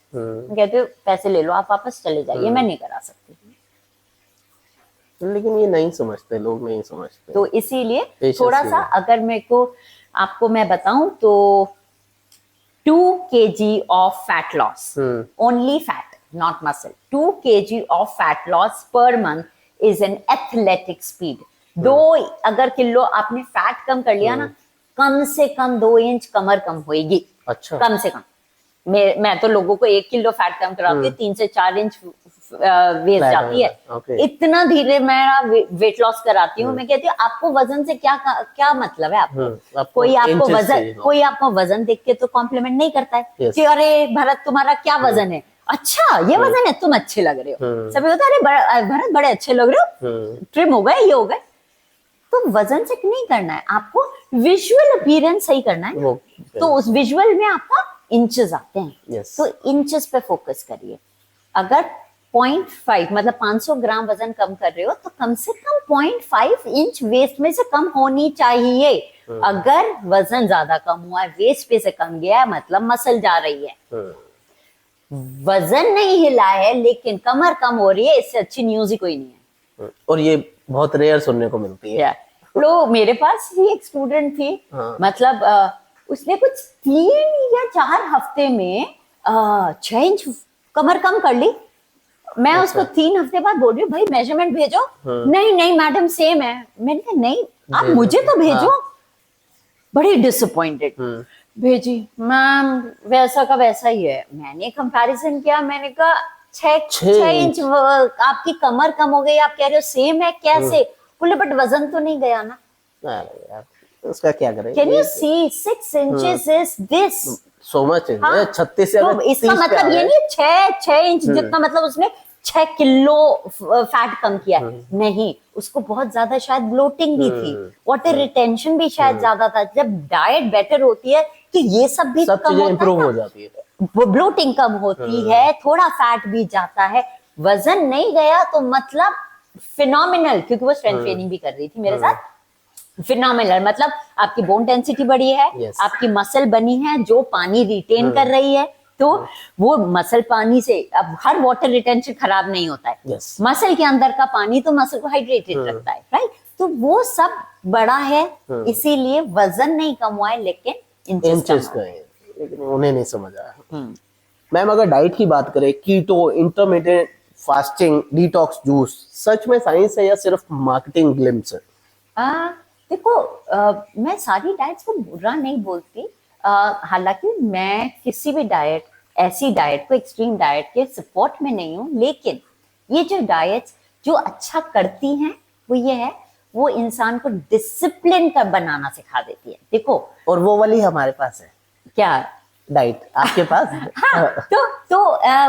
कहते हो पैसे ले लो, आप वापस चले जाइए, मैं नहीं करा सकती। लेकिन ये नहीं समझते, लोग नहीं समझते। तो इसीलिए थोड़ा सा, अगर मेरे को आपको मैं बताऊं तो 2 kg of fat loss, only fat, not muscle. 2 kg of fat loss per month is an athletic speed. 2 अगर किलो आपने फैट कम कर लिया ना, कम से कम 2 इंच कमर कम होएगी। अच्छा, कम से कम। मैं तो लोगों को 1 किलो फैट कम कराती हूँ, 3 से 4 इंच वेट जाती है। इतना धीरे मैं वेट लॉस कराती हूँ। मैं कहती हूँ आपको वजन से क्या मतलब है, आपको कोई आपको वजन देख के तो कॉम्प्लीमेंट नहीं करता है कि अरे भरत तुम्हारा क्या वजन है, अच्छा ये वजन है, तुम अच्छे लग रहे हो। सभी होता है अरे भरत बड़े अच्छे लग रहे हो, ट्रिम हो गए, ये हो गए। तो वजन से नहीं करना है, आपको विजुअल अपीयरेंस सही करना है। तो उस विजुअल में आपका इंचेस आते हैं, तो इंचेस पे फोकस करिए। अगर 0.5 मतलब 500 ग्राम वजन कम कर रहे हो, तो कम से कम 0.5 इंच वेस्ट में से कम होनी चाहिए। अगर वजन ज्यादा कम हुआ है, वेस्ट पे से कम गया है, मतलब मसल जा रही है। वजन नहीं हिला है लेकिन कमर कम हो रही है, इससे अच्छी न्यूज ही कोई नहीं है। और ये बहुत रेयर सुनने को मिलती है। तो मेरे पास ही एक स्टूडेंट थी, मतलब उसने कुछ 3 या 4 हफ्ते में 6 इंच कमर कम कर ली। मैं उसको 3 हफ्ते बाद बोल रही हूँ भाई मेजरमेंट भेजो। नहीं मैडम सेम है। मैंने कहा नहीं आप मुझे तो भेजो। बड़ी डिसअपॉइंटेड भेजी, मैम वैसा का वैसा ही है। मैंने कंपैरिजन किया, मैंने कहा 6 इंच आपकी कमर कम हो गई, आप कह रहे हो सेम है, कैसे? बोले बट वजन तो नहीं गया ना। उसका क्या करें? Can you see 6 inches is this, so much है। हाँ, 36 से तो अगर इसका 30 पे मतलब आ ये रहा है। नहीं 6 इंच जितना, मतलब उसने 6 किलो फैट कम किया है, नहीं, उसको बहुत ज्यादा शायद ब्लोटिंग भी थी, वाटर रिटेंशन भी शायद ज्यादा था। जब डाइट बेटर होती है तो ये सब भी सब कम चीजें होता इंप्रूव है हो ना, जाती है। वो ब्लोटिंग कम होती है, थोड़ा फैट भी जाता है, वजन नहीं गया तो मतलब फिनोमिनल, क्योंकि वो स्ट्रेंथ ट्रेनिंग भी कर रही थी मेरे साथ, फिनोमिनल मतलब आपकी बोन डेंसिटी बढ़ी है, Yes. आपकी मसल बनी है जो पानी रिटेन कर रही है, तो वो मसल पानी से, अब हर वाटर रिटेंशन खराब नहीं होता है, Yes. मसल के अंदर का पानी तो मसल को हाइड्रेटेड रखता है, राइट, तो वो सब बड़ा है, इसीलिए वजन नहीं कम हुआ है लेकिन इंचेस इंचेस कम का है, लेकिन उन्हें नहीं समझ आया। मैम अगर डाइट की बात करें, कीटो, इंटरमिटेंट फास्टिंग, डिटॉक्स जूस, सच में साइंस है या सिर्फ मार्केटिंग ग्लिम्स है? देखो, मैं सारी डाइट्स को बुरा नहीं बोलती, हालांकि मैं किसी भी डाइट, ऐसी डाइट को एक्सट्रीम डाइट के सपोर्ट में नहीं हूँ, लेकिन ये जो डाइट्स जो अच्छा करती हैं वो ये है, वो इंसान को डिसिप्लिन का बनाना सिखा देती है। देखो, और वो वाली हमारे पास है क्या डाइट, आपके पास? हाँ, तो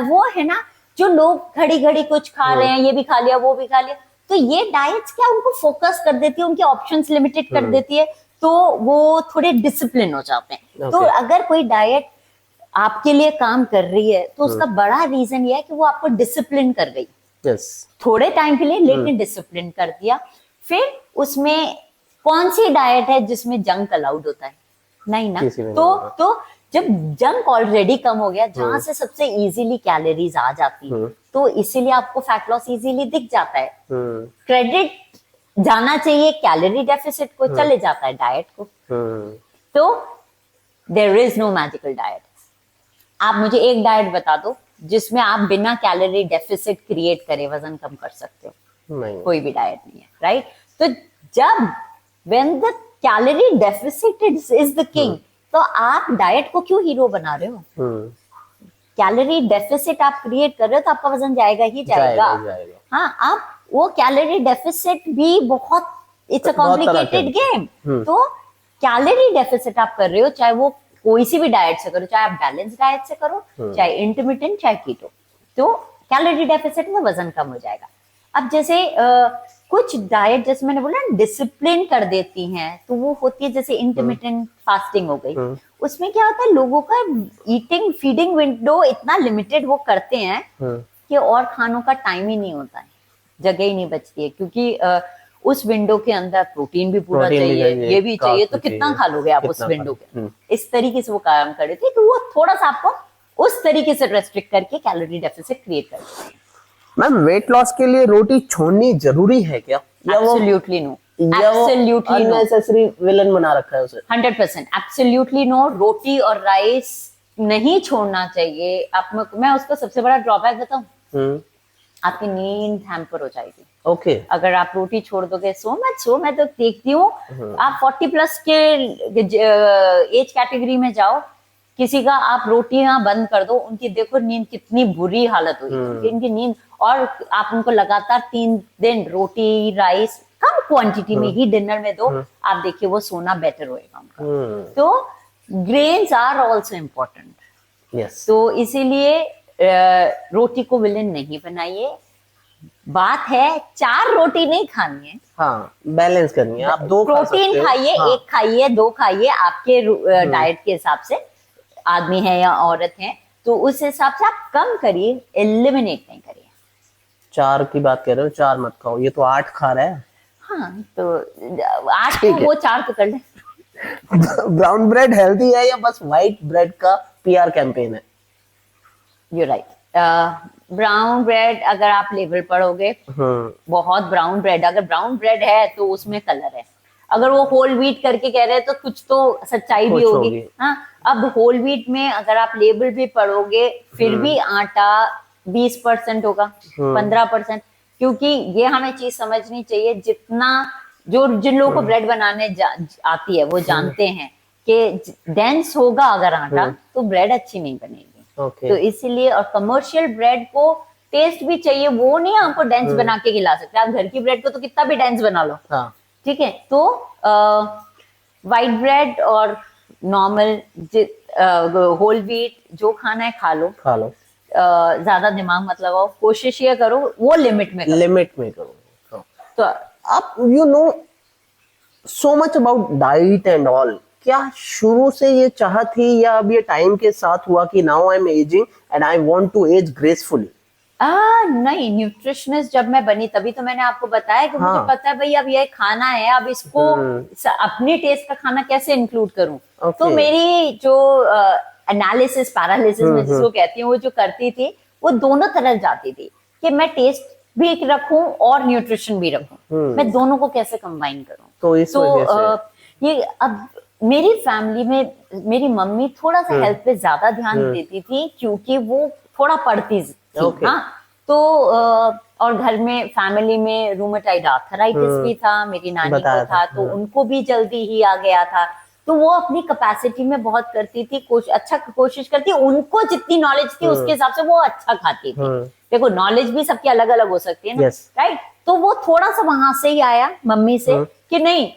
वो है ना, जो लोग घड़ी घड़ी कुछ खा रहे हैं, ये भी खा लिया वो भी खा लिया, तो ये डाइट्स क्या उनको फोकस कर देती है, उनके ऑप्शंस लिमिटेड कर देती है, तो वो थोड़े डिसिप्लिन हो जाते हैं। तो अगर कोई डाइट आपके लिए काम कर रही है तो उसका बड़ा रीजन ये है कि वो आपको डिसिप्लिन कर गई, यस, थोड़े टाइम के लिए, लेकिन डिसिप्लिन कर दिया। फिर उसमें कौन सी डाइट है जिसमें जंक अलाउड होता है? नहीं ना, तो जब जंक ऑलरेडी कम हो गया, जहां से सबसे इजीली कैलोरीज आ जाती है, तो इसीलिए आपको फैट लॉस इजीली दिख जाता है, क्रेडिट जाना चाहिए कैलोरी डेफिसिट को, चले जाता है डाइट को। तो there is no magical diet. आप मुझे एक डाइट बता दो जिसमें आप बिना कैलोरी डेफिसिट क्रिएट करे वजन कम कर सकते हो, नहीं, कोई भी डाइट नहीं है, राइट? तो जब when the calorie deficit is the king, तो आप डाइट को क्यों हीरो बना रहे हो? कैलोरी डेफिसिट आप क्रिएट कर रहे हो तो आपका वजन जाएगा ही जाएगा, जाएगा। हाँ, आप वो कैलोरी डेफिसिट भी बहुत, इट्स अ कॉम्प्लिकेटेड गेम, तो कैलोरी डेफिसिट आप कर रहे हो, चाहे वो कोई सी भी डाइट से करो, चाहे आप बैलेंस डाइट से करो, चाहे इंटरमिटेंट, चाहे कीटो, तो कैलोरी डेफिसिट में वजन कम हो जाएगा। अब जैसे कुछ डाइट, जैसे मैंने बोला डिसिप्लिन कर देती हैं, तो वो होती है जैसे इंटरमिटेंट फास्टिंग हो गई, उसमें क्या होता है, लोगों का ईटिंग फीडिंग विंडो इतना लिमिटेड वो करते हैं कि और खानों का टाइम ही नहीं होता है, जगह ही नहीं बचती है, क्योंकि उस विंडो के अंदर प्रोटीन भी पूरा चाहिए, ये भी चाहिए, तो कितना खा लोगे आप उस विंडो के, इस तरीके से वो काम कर रहे थे, तो वो थोड़ा सा आपको उस तरीके से रेस्ट्रिक्ट करके कैलोरी डेफिसिट क्रिएट कर देते हैं। मैम वेट लॉस के लिए रोटी छोड़नी जरूरी है क्या? Absolutely no, absolutely no, unnecessary villain बना रखा है उसे। 100% एब्सोल्युटली नो, रोटी और राइस नहीं छोड़ना चाहिए। आप, मैं उसका सबसे बड़ा ड्रॉबैक बताऊं, आपकी नींद हैम्पर हो जाएगी। ओके, अगर आप रोटी छोड़ दोगे, सो मैं तो देखती हूँ, आप 40 प्लस के एज कैटेगरी में जाओ, किसी का आप रोटियां बंद कर दो, उनकी देखो नींद कितनी बुरी हालत हुई, इनकी नींद, और आप उनको लगातार 3 दिन रोटी राइस कम क्वांटिटी में ही डिनर में दो, आप देखिए वो सोना बेटर होएगा उनका। तो grains are also important, yes, तो इसीलिए रोटी को विलेन नहीं बनाइए। बात है 4 रोटी नहीं खानी है, हाँ, बैलेंस करनी है, आप 2 प्रोटीन खाइए, हाँ, 1 खाइए, 2 खाइए, आपके डाइट के हिसाब से, आदमी है या औरत है, तो उस हिसाब से आप कम करिए, एलिमिनेट नहीं करिए। 4 की बात कर रहे हो, 4 मत खाओ, ये तो 8 खा रहा है। हाँ, तो 8 को वो 4 तो कर ले। ब्राउन ब्रेड हेल्दी है या बस व्हाइट ब्रेड का पीआर कैंपेन है? यू राइट, ब्राउन ब्रेड अगर आप लेबल पढ़ोगे, बहुत ब्राउन ब्रेड, अगर ब्राउन ब्रेड है तो उसमें कलर है, अगर वो होल व्हीट करके कह रहे हैं तो कुछ तो सच्चाई भी होगी। हाँ, अब होल व्हीट में अगर आप लेबल भी पढ़ोगे, फिर भी आटा 20% होगा, 15%, क्योंकि ये हमें चीज समझनी चाहिए, जितना जिन लोगों को ब्रेड बनाने आती है वो जानते हैं कि डेंस होगा अगर आटा, तो ब्रेड अच्छी नहीं बनेगी। तो इसीलिए, और कमर्शियल ब्रेड को टेस्ट भी चाहिए, वो नहीं आपको डेंस बना के खिला सकते, आप घर की ब्रेड को तो कितना भी डेंस बना लो, ठीक है? तो व्हाइट ब्रेड और नॉर्मल होल व्हीट जो खाना है खा लो, ज्यादा दिमाग मत लगाओ, कोशिश ये करो वो लिमिट में करो। तो आप you know so much about diet and all, क्या शुरू से ये चाह थी या अब ये टाइम के साथ हुआ कि now I am aging and I want to age gracefully? नहीं, न्यूट्रिशनिस्ट जब मैं बनी तभी तो मैंने आपको बताया कि मुझे पता है भाई अब ये खाना है, अब इसको अपने टेस्ट का खाना कैसे इंक्लूड करूं। तो मेरी जो एनालिसिस पैरालिसिस में जिसको कहती हूँ वो जो करती थी वो दोनों तरह जाती थी कि मैं टेस्ट भी रखूं और न्यूट्रिशन भी रखूं, मैं दोनों को कैसे कंबाइन करूं। तो इस वजह से ये अब मेरी फैमिली में मेरी मम्मी थोड़ा सा हेल्थ पे ज्यादा ध्यान देती थी क्योंकि वो थोड़ा पढ़ती थी। हाँ, तो और घर में फैमिली में रूमेटाइड आर्थराइटिस भी था, मेरी नानी को था, तो उनको भी जल्दी ही आ गया था। तो वो अपनी कैपेसिटी में बहुत करती थी, अच्छा कोशिश करती, उनको जितनी नॉलेज थी उसके हिसाब से वो अच्छा खाती थी। देखो नॉलेज भी सबकी अलग अलग हो सकती है ना, राइट? तो वो थोड़ा सा वहां से ही आया मम्मी से कि नहीं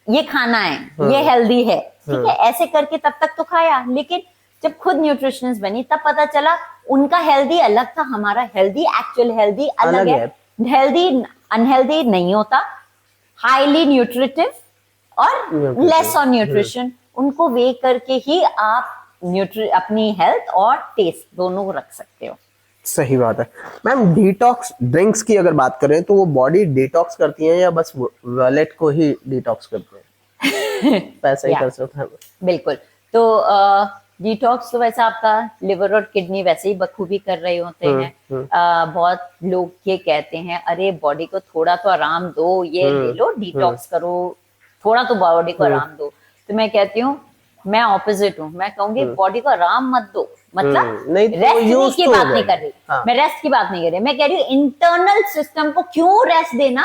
ये खाना है, ये हेल्दी है, ठीक है, ऐसे करके तब तक तो खाया। लेकिन जब खुद न्यूट्रिशनिस्ट बनी तब पता चला उनका हेल्दी अलग था, हमारा हेल्दी एक्चुअल हेल्दी अलग है। हेल्दी अनहेल्दी नहीं होता, हाईली न्यूट्रिटिव और लेस ऑन न्यूट्रिशन, उनको वे करके ही आप अपनी हेल्थ और टेस्ट दोनों को रख सकते हो। सही बात है मैम। डिटॉक्स ड्रिंक्स की अगर बात करें तो वो बॉडी डिटॉक्स करती है या बस वॉलेट को ही डिटॉक्स करते हैं? पैसा ही कर सकते हैं। बिल्कुल, तो डिटॉक्स तो वैसे आपका लिवर और किडनी वैसे ही बखूबी कर रहे होते हैं। बहुत लोग ये कहते हैं अरे बॉडी को थोड़ा तो आराम दो, ये ले लो डिटॉक्स करो, थोड़ा तो बॉडी को आराम दो। तो मैं कहती हूँ मैं ऑपोजिट हूँ, मैं कहूंगी बॉडी को आराम मत दो, मतलब रेस्ट की बात नहीं कर रही। मैं रेस्ट की बात नहीं कर रही, मैं कह रही हूँ इंटरनल सिस्टम को क्यों रेस्ट देना।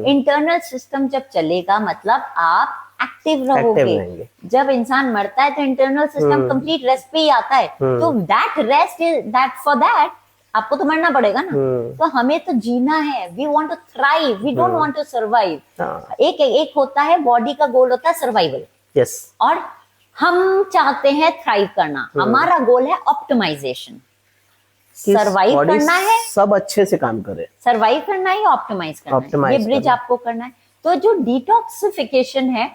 इंटरनल सिस्टम जब चलेगा मतलब आप एक्टिव रहोगे। जब इंसान मरता है तो इंटरनल सिस्टम कंप्लीट रेस्ट पे ही आता है। तो that rest is that for that आपको तो मरना पड़ेगा ना। तो हमें तो जीना है, we want to thrive, we don't want to survive. एक होता है बॉडी का गोल होता है सर्वाइवल, और हम चाहते हैं थ्राइव करना। हमारा गोल है ऑप्टिमाइजेशन, सर्वाइव करना है, सब अच्छे से काम करे, सर्वाइव करना है, ऑप्टिमाइज करना है, ये ब्रिज आपको करना है। तो जो डिटॉक्सिफिकेशन है,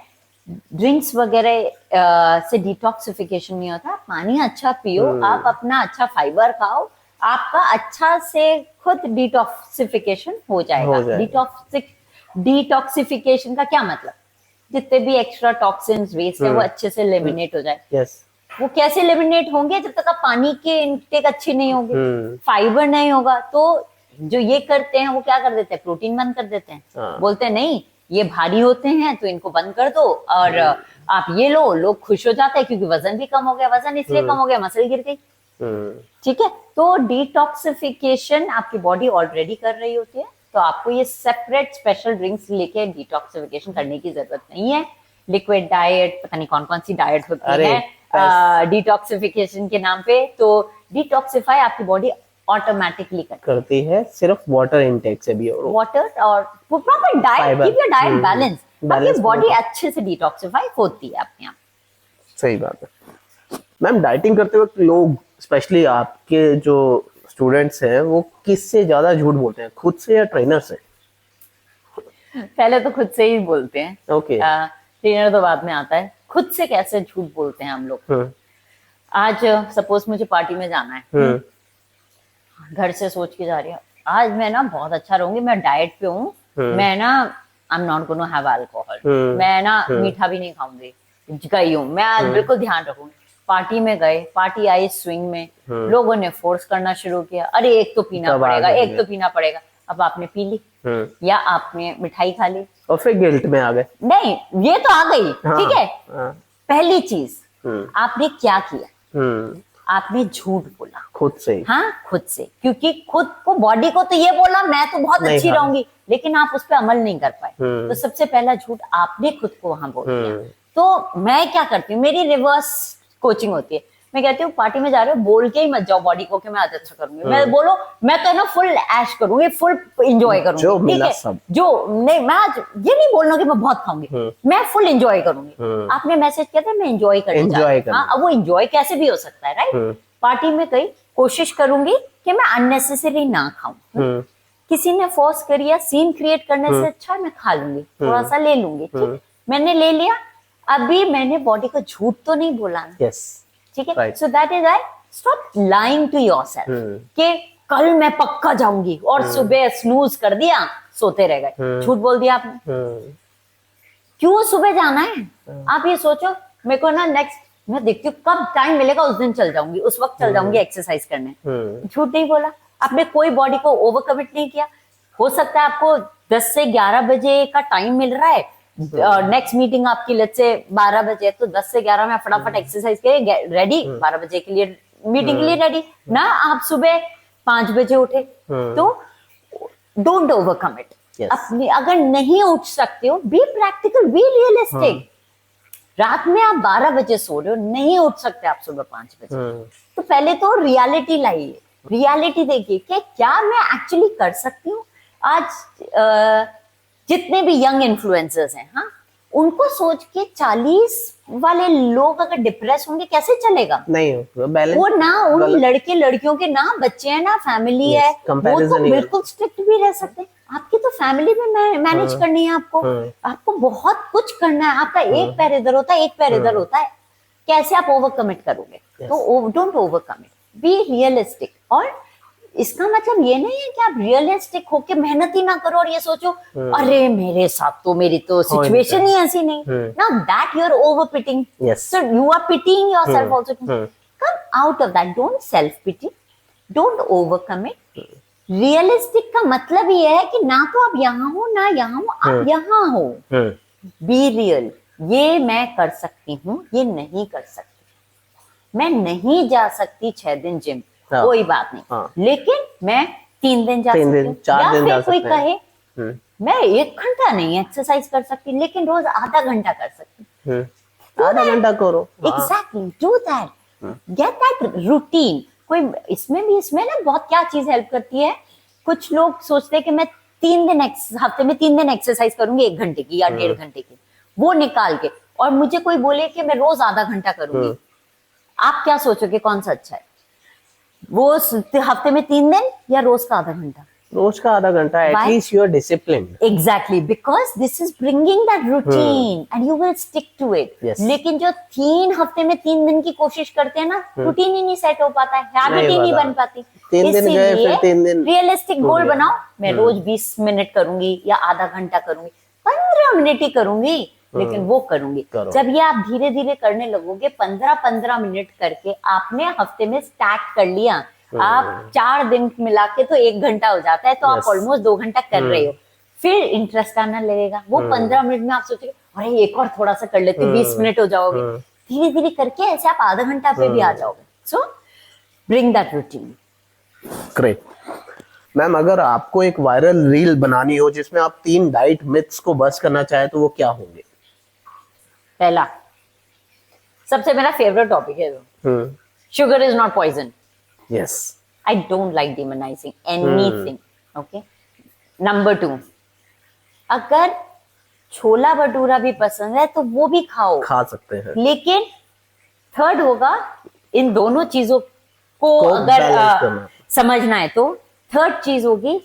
ड्रिंक्स वगैरह से डिटॉक्सिफिकेशन नहीं होता। पानी अच्छा पियो, आप अपना अच्छा फाइबर खाओ, आपका अच्छा से खुद डिटॉक्सिफिकेशन हो जाएगा। डिटॉक्सिफिकेशन का क्या मतलब, जितने भी एक्स्ट्रा टॉक्सिन्स वेस्ट है वो अच्छे से एलिमिनेट हो जाए। वो कैसे एलिमिनेट होंगे? जब तक आप पानी के इनटेक अच्छी नहीं होगी, फाइबर नहीं होगा। तो जो ये करते हैं वो क्या कर देते हैं, प्रोटीन बंद कर देते हैं। बोलते हैं नहीं ये भारी होते हैं तो इनको बंद कर दो और आप ये लो। लोग खुश हो जाते हैं क्योंकि वजन भी कम हो गया, वजन इसलिए कम हो गया मसल गिर गई, ठीक है। तो डिटॉक्सिफिकेशन आपकी बॉडी ऑलरेडी कर रही होती है, तो आपको ये सेपरेट स्पेशल ड्रिंक्स लेके डिटॉक्सिफिकेशन करने की जरूरत नहीं है। लिक्विड डाइट, पता नहीं कौन कौन सी डाइट होती है डिटॉक्सिफिकेशन के नाम पे। तो डिटॉक्सिफाई आपकी बॉडी ऑटोमेटिकली करती है, सिर्फ वाटर इनटेक से भी। वाटर और proper diet, keep your diet balance, आपकी बॉडी अच्छे से डिटॉक्सिफाई होती है अपने आप। सही बात है मैम। डाइटिंग करते वक्त लोग, स्पेशली आपके जो स्टूडेंट्स हैं, वो किससे ज्यादा झूठ बोलते हैं, खुद से या ट्रेनर से? पहले तो खुद से ही बोलते हैं, ओके। ट्रेनर तो बाद में आता है। खुद से कैसे झूठ बोलते हैं हम लोग? आज सपोज मुझे पार्टी में जाना है, घर से सोच के जा रही हूँ आज मैं ना बहुत अच्छा रहूंगी, मैं डाइट पे हूँ, मैं ना I am not gonna have alcohol, मैं ना मीठा भी नहीं खाऊंगी, गई हूँ मैं आज बिल्कुल ध्यान रखूंगी। पार्टी में गए, पार्टी आई स्विंग में, लोगों ने फोर्स करना शुरू किया, अरे एक तो पीना पड़ेगा, एक तो पीना पड़ेगा। अब आपने पी ली या आपने मिठाई खा ली और फिर गिल्ट में आ गए। नहीं, ये तो आ गई, ठीक है। पहली चीज आपने क्या किया, आपने झूठ बोला खुद से। हाँ, खुद से, क्योंकि खुद को, बॉडी को तो ये बोला मैं तो बहुत अच्छी रहूंगी, लेकिन आप उस पर अमल नहीं कर पाए। तो सबसे पहला झूठ आपने खुद को वहां बोल दिया। तो मैं क्या करती हूँ, मेरी रिवर्स कोचिंग होती है। मैं कहती हूँ पार्टी में जा रहे हो बोल के ही मत जाओ बॉडी को कि मैं आज अच्छा करूंगी, मैं बोलो मैं तो ना फुल ऐश करूंगी, फुल एंजॉय करूंगी, जो मिला ठीक है सब। जो नहीं, मैं आज ये नहीं बोलना कि मैं बहुत खाऊंगी, मैं फुल एंजॉय करूंगी। आपने मैसेज किया था मैं एंजॉय करने जा रही हूँ, हाँ, अब वो एंजॉय कैसे भी हो सकता है, राइट। पार्टी में गई, कोशिश करूंगी कि मैं अननेसेसरी ना खाऊं, किसी ने फोर्स करी या सीन क्रिएट करने से अच्छा मैं खा लूंगी, थोड़ा सा ले लूंगी, ठीक, मैंने ले लिया, अभी मैंने बॉडी को झूठ तो नहीं बोला, ठीक है। So that is I stop lying to yourself कि कल मैं पक्का जाऊंगी और सुबह स्नूज कर दिया, सोते रह गए, झूठ बोल दिया आपने। क्यों सुबह जाना है? आप ये सोचो मेरे को ना नेक्स्ट मैं देखती हूँ कब टाइम मिलेगा उस दिन चल जाऊंगी, उस वक्त चल जाऊंगी एक्सरसाइज करने, झूठ नहीं बोला, आपने कोई बॉडी को ओवर कमिट नहीं किया। हो सकता है आपको 10 से 11 बजे का टाइम मिल रहा है, नेक्स्ट मीटिंग आपकी लेट्स से 12 बजे, तो 10 से 11 में फटाफट एक्सरसाइज के रेडी, 12 बजे के लिए मीटिंग के लिए रेडी ना, आप सुबह 5 बजे उठे, तो डोंट ओवर कमिट। अपनी अगर नहीं उठ सकते हो बी प्रैक्टिकल, बी रियलिस्टिक। रात में आप 12 बजे सो रहे हो, नहीं उठ सकते आप सुबह 5 बजे, तो पहले तो रियलिटी लाइए, रियलिटी देखिए कि क्या मैं एक्चुअली कर सकती हूँ। आज जितने भी यंग इन्फ्लुएंसर्स हैं, हाँ, उनको सोच के 40 वाले लोग अगर डिप्रेस होंगे कैसे चलेगा? नहीं वो ना, उन लड़के लड़कियों के ना बच्चे हैं ना फैमिली है, वो तो बिल्कुल स्ट्रिक्ट भी रह सकते हैं। आपकी तो फैमिली भी मैनेज करनी है आपको, आपको बहुत कुछ करना है, आपका एक पैर इधर होता है, एक पैर इधर होता है, कैसे आप ओवर कमिट करोगे? तो don't over commit, be realistic. और इसका मतलब ये नहीं है कि आप रियलिस्टिक होके मेहनत ही ना करो और ये सोचो अरे मेरे साथ तो मेरी तो सिचुएशन ही ऐसी नहीं, ना that you are over pitying, so you are pitying yourself also. Come out of that, don't self pity, don't over commit. Realistic का मतलब ये है कि ना तो आप यहाँ हो ना यहाँ हो, आप यहाँ हो, बी रियल। ये मैं कर सकती हूँ, ये नहीं कर सकती, मैं नहीं जा सकती 6 दिन जिम, कोई बात नहीं, लेकिन मैं 3 दिन जा सकती हूँ। 4 दिन जा सकते हैं। कोई कहे मैं 1 घंटा नहीं एक्सरसाइज कर सकती, लेकिन रोज आधा घंटा कर सकती, आधा घंटा करो, exactly, do that, get that routine. कोई इसमें ना बहुत क्या चीज हेल्प करती है। कुछ लोग सोचते हैं कि मैं हफ्ते में 3 दिन एक्सरसाइज करूंगी 1 घंटे की या 1.5 घंटे की, वो निकाल के, और मुझे कोई बोले कि मैं रोज आधा घंटा करूंगी, आप क्या सोचोगे कौन सा अच्छा है? वो हफ्ते में 3 दिन या रोज का आधा घंटा? रोज का आधा घंटा, at least you are disciplined. Exactly, because this is bringing that routine and you will stick to it. लेकिन जो 3 हफ्ते में 3 दिन की कोशिश करते हैं ना, रूटीन ही नहीं सेट हो पाता है, हैबिट ही नहीं बन पाती। 3 दिन गए फिर 3 दिन रियलिस्टिक गोल बनाओ, मैं रोज 20 मिनट करूंगी या आधा घंटा करूंगी, 15 मिनट ही करूंगी, लेकिन वो करूंगी। जब ये आप धीरे धीरे करने लगोगे, 15-15 मिनट करके आपने हफ्ते में स्टार्ट कर लिया, आप 4 दिन मिला के तो 1 घंटा हो जाता है, तो आप ऑलमोस्ट 2 घंटा कर रहे हो, फिर इंटरेस्ट आना लगेगा। वो 15 मिनट में आप सोचोगे अरे एक और थोड़ा सा कर लेते, 20 मिनट हो जाओगे, धीरे धीरे करके ऐसे आप आधा घंटा पे भी आ जाओगे। सो bring that routine. Great ma'am, अगर आपको एक वायरल रील बनानी हो जिसमें आप 3 डाइट मिथ्स को बस करना चाहे तो वो क्या होंगे? पहला, सबसे मेरा फेवरेट टॉपिक है, sugar is not poison. Yes, I don't like demonising anything, okay. Number 2, अगर छोला भटूरा भी पसंद है तो वो भी खा सकते हैं, लेकिन थर्ड होगा, इन दोनों चीजों को अगर समझना है तो थर्ड चीज होगी,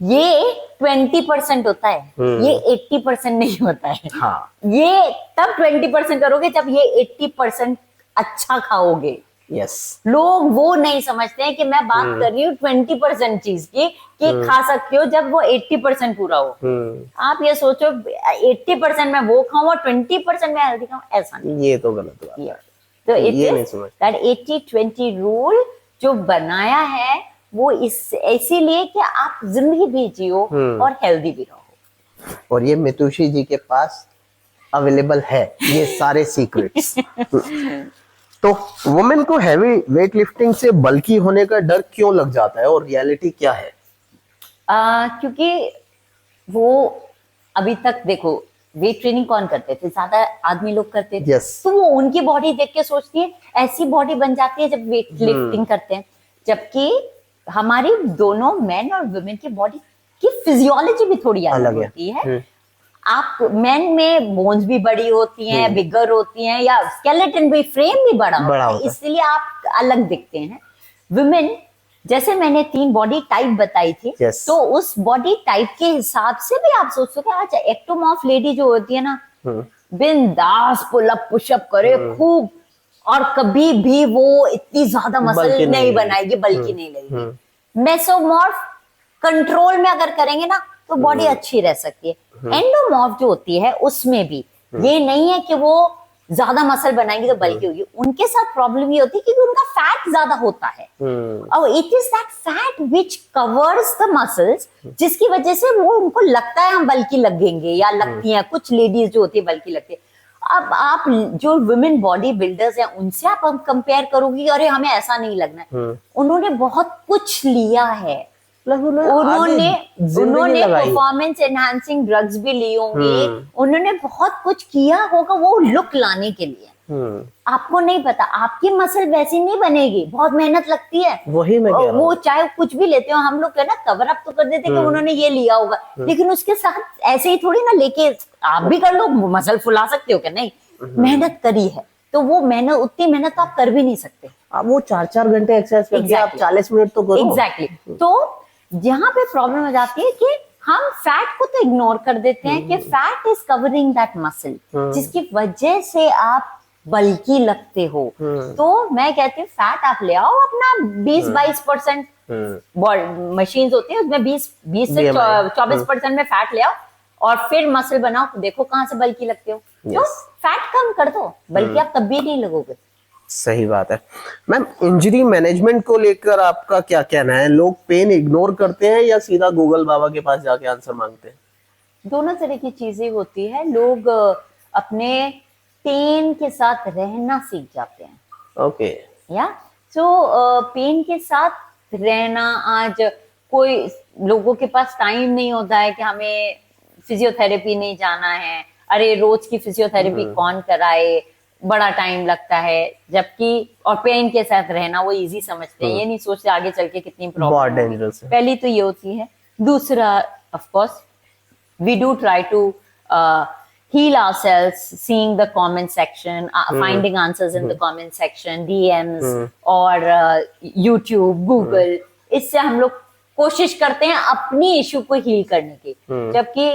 ये 20% होता है, ये 80% नहीं होता है। हाँ। ये तब 20% करोगे जब ये 80% अच्छा खाओगे। यस, लोग वो नहीं समझते हैं कि मैं बात कर रही हूँ 20% चीज की, कि खा सकते हो जब वो 80% पूरा हो। आप ये सोचो 80% मैं वो खाऊं और 20% मैं हेल्दी खाऊं, ऐसा नहीं, ये तो गलत बात है। तो दैट 80-20 रूल जो बनाया है वो इसीलिए कि आप जिंदगी भी जियो और हेल्दी भी रहो। और ये मितुषी जी के पास अवेलेबल है ये सारे सीक्रेट्स। तो वुमेन को हैवी वेट लिफ्टिंग से बल्की होने का डर क्यों लग जाता है और रियलिटी क्या है? क्योंकि वो अभी तक देखो, वेट ट्रेनिंग कौन करते थे, ज्यादा आदमी लोग करते थे। Yes. तो वो उनकी बॉडी देख के सोचती है ऐसी बॉडी बन जाती है जब वेट लिफ्टिंग करते हैं, जबकि हमारी दोनों मेन और वुमेन की बॉडी की फिजियोलॉजी भी थोड़ी अलग होती है। आप मेन में बोन्स भी बड़ी होती हैं, बिगर होती हैं, या स्केलेटन भी, फ्रेम भी बड़ा होता है, इसलिए आप अलग दिखते हैं। वुमेन, जैसे मैंने 3 बॉडी टाइप बताई थी, तो उस बॉडी टाइप के हिसाब से भी आप सोच सकते हैं। अच्छा, एक्टोमॉर्फ लेडी जो होती है ना, बिंदास पुल अप पुशअप करे खूब, और कभी भी वो इतनी ज्यादा मसल नहीं बनाएगी, बल्कि नहीं लगेगी। मेसोमॉर्फ कंट्रोल में अगर करेंगे ना तो बॉडी अच्छी रह सकती है। एंडोमॉर्फ जो होती है उसमें भी ये नहीं है कि वो ज्यादा मसल बनाएंगे तो बल्कि होगी, उनके साथ प्रॉब्लम ये होती है कि उनका फैट ज्यादा होता है, और it is that fat which covers the muscles, जिसकी वजह से वो उनको लगता है हम बल्कि लगेंगे, या लगती हैं कुछ लेडीज जो होती है बल्कि लगती है। अब आप जो वुमेन बॉडी बिल्डर्स हैं उनसे आप कंपेयर करोगे, अरे हमें ऐसा नहीं लगना है, उन्होंने बहुत कुछ लिया है, उन्होंने परफॉर्मेंस एनहांसिंग ड्रग्स भी ली होंगी, उन्होंने बहुत कुछ किया होगा वो लुक लाने के लिए। आपको नहीं पता, आपकी मसल वैसी नहीं बनेगी, बहुत मेहनत लगती है। वही मैं कह रहा हूं। वो चाहे कुछ भी लेते हो, हम लोग है ना कवर अप तो कर देते कि उन्होंने ये लिया होगा, लेकिन उसके साथ ऐसे ही थोड़ी ना लेके आप भी कर लो, मसल फुला सकते हो क्या? नहीं, मेहनत करी है तो वो मेहनत, उतनी मेहनत तो आप कर भी नहीं सकते। आप वो 4-4 घंटे एक्सरसाइज करके आप 40 मिनट तो करो। एग्जैक्टली। तो यहाँ पे प्रॉब्लम हो जाती है कि हम फैट को तो इग्नोर कर देते हैं कि fat is covering that muscle, जिसकी वजह से आप बल्की लगते हो। तो मैं कहती हूँ फैट आप ले आओ अपना 20-22%, मशीन्स होती है उसमें 20 से 24% में फैट ले आओ, और फिर मसल बनाओ, देखो कहाँ से बल्की लगते हो। तो फैट कम कर दो, बल्कि आप तब भी नहीं लगोगे। सही बात है। मैम, इंजरी मैनेजमेंट को लेकर आपका क्या कहना है? लोग पेन इग्नोर करते हैं या सीधा गूगल बाबा के पास जाके आंसर मांगते हैं? दोनों तरह की चीजें होती है। लोग अपने पेन के साथ रहना सीख जाते हैं। ओके। या सो पेन के साथ रहना, आज कोई लोगों के पास टाइम नहीं होता है कि हमें फिजियोथेरेपी नहीं जाना है, अरे रोज की फिजियोथेरेपी कौन कराए, बड़ा टाइम लगता है, जबकि और पेन के साथ रहना वो इजी समझते हैं, ये नहीं सोचते आगे चल के कितनी प्रॉब्लम है। पहली तो ये होती है। दूसरा, of course we do try to heal ourselves, seeing the comment section, finding answers in the comment section, DMs और YouTube, Google, इससे हम लोग कोशिश करते हैं अपनी इशू को हील करने की, जबकि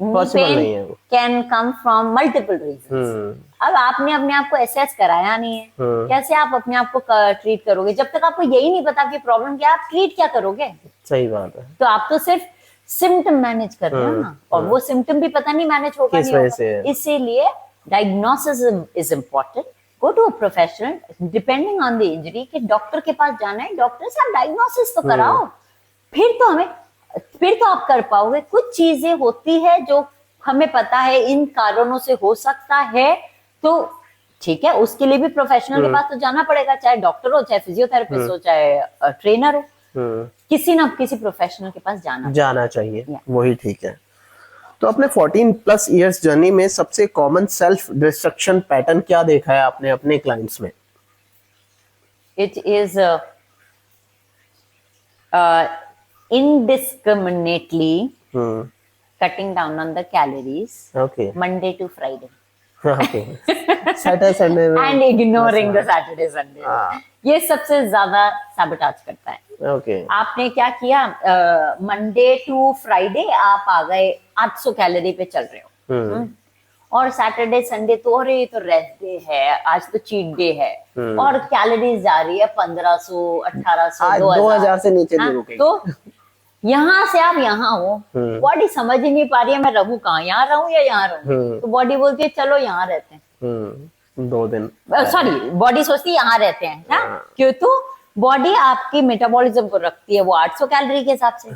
pain can come from multiple reasons. अब आपने अपने आप को एसेस कराया नहीं है, कैसे आप अपने आप को ट्रीट करोगे? जब तक आपको यही नहीं पता कि प्रॉब्लम क्या, आप ट्रीट क्या करोगे? सही बात है। तो आप तो सिर्फ सिम्टम मैनेज कर रहे हो ना, और वो सिम्टम भी पता नहीं मैनेज होगा नहीं होगा। इसीलिए diagnosis is important. Go to a professional depending on the injury, कि डॉक्टर के पास जाना है, डॉक्टर से आप डायग्नोसिस तो कराओ, फिर तो आप कर पाओगे। कुछ चीजें होती है जो हमें पता है इन कारणों से हो सकता है, तो ठीक है, उसके लिए भी प्रोफेशनल के पास तो जाना पड़ेगा, चाहे डॉक्टर हो, चाहे फिजियोथेरेपिस्ट हो, चाहे ट्रेनर हो, किसी ना किसी प्रोफेशनल के पास जाना चाहिए। वही ठीक है। तो अपने 14+ इयर्स जर्नी में सबसे कॉमन सेल्फ डिस्ट्रक्शन पैटर्न क्या देखा है आपने अपने क्लाइंट्स में? It is indiscriminately cutting down on the calories, Monday to Friday. Saturday Sunday and ignoring the Saturday Sunday. ये सबसे ज्यादा sabotage करता है। आपने क्या किया, मंडे टू फ्राइडे आप आ गए 800 कैलोरी पे चल रहे हो, और सैटरडे संडे तो अरे तो रेस्ट डे है, आज तो चीट डे है, और कैलोरीज जा रही है 1500, 1800, 2000 से नीचे नहीं रुकेगी। तो यहाँ से आप यहाँ हो, बॉडी समझ ही नहीं पा रही है मैं रहूं कहाँ, यहाँ रहूं या यहाँ रहूं, तो बॉडी बोलती है चलो यहाँ रहते हैं 2 दिन, सॉरी बॉडी सोचती है यहाँ रहते हैं ना, क्यों? तो बॉडी आपकी मेटाबॉलिज्म को रखती है वो 800 कैलोरी के हिसाब से।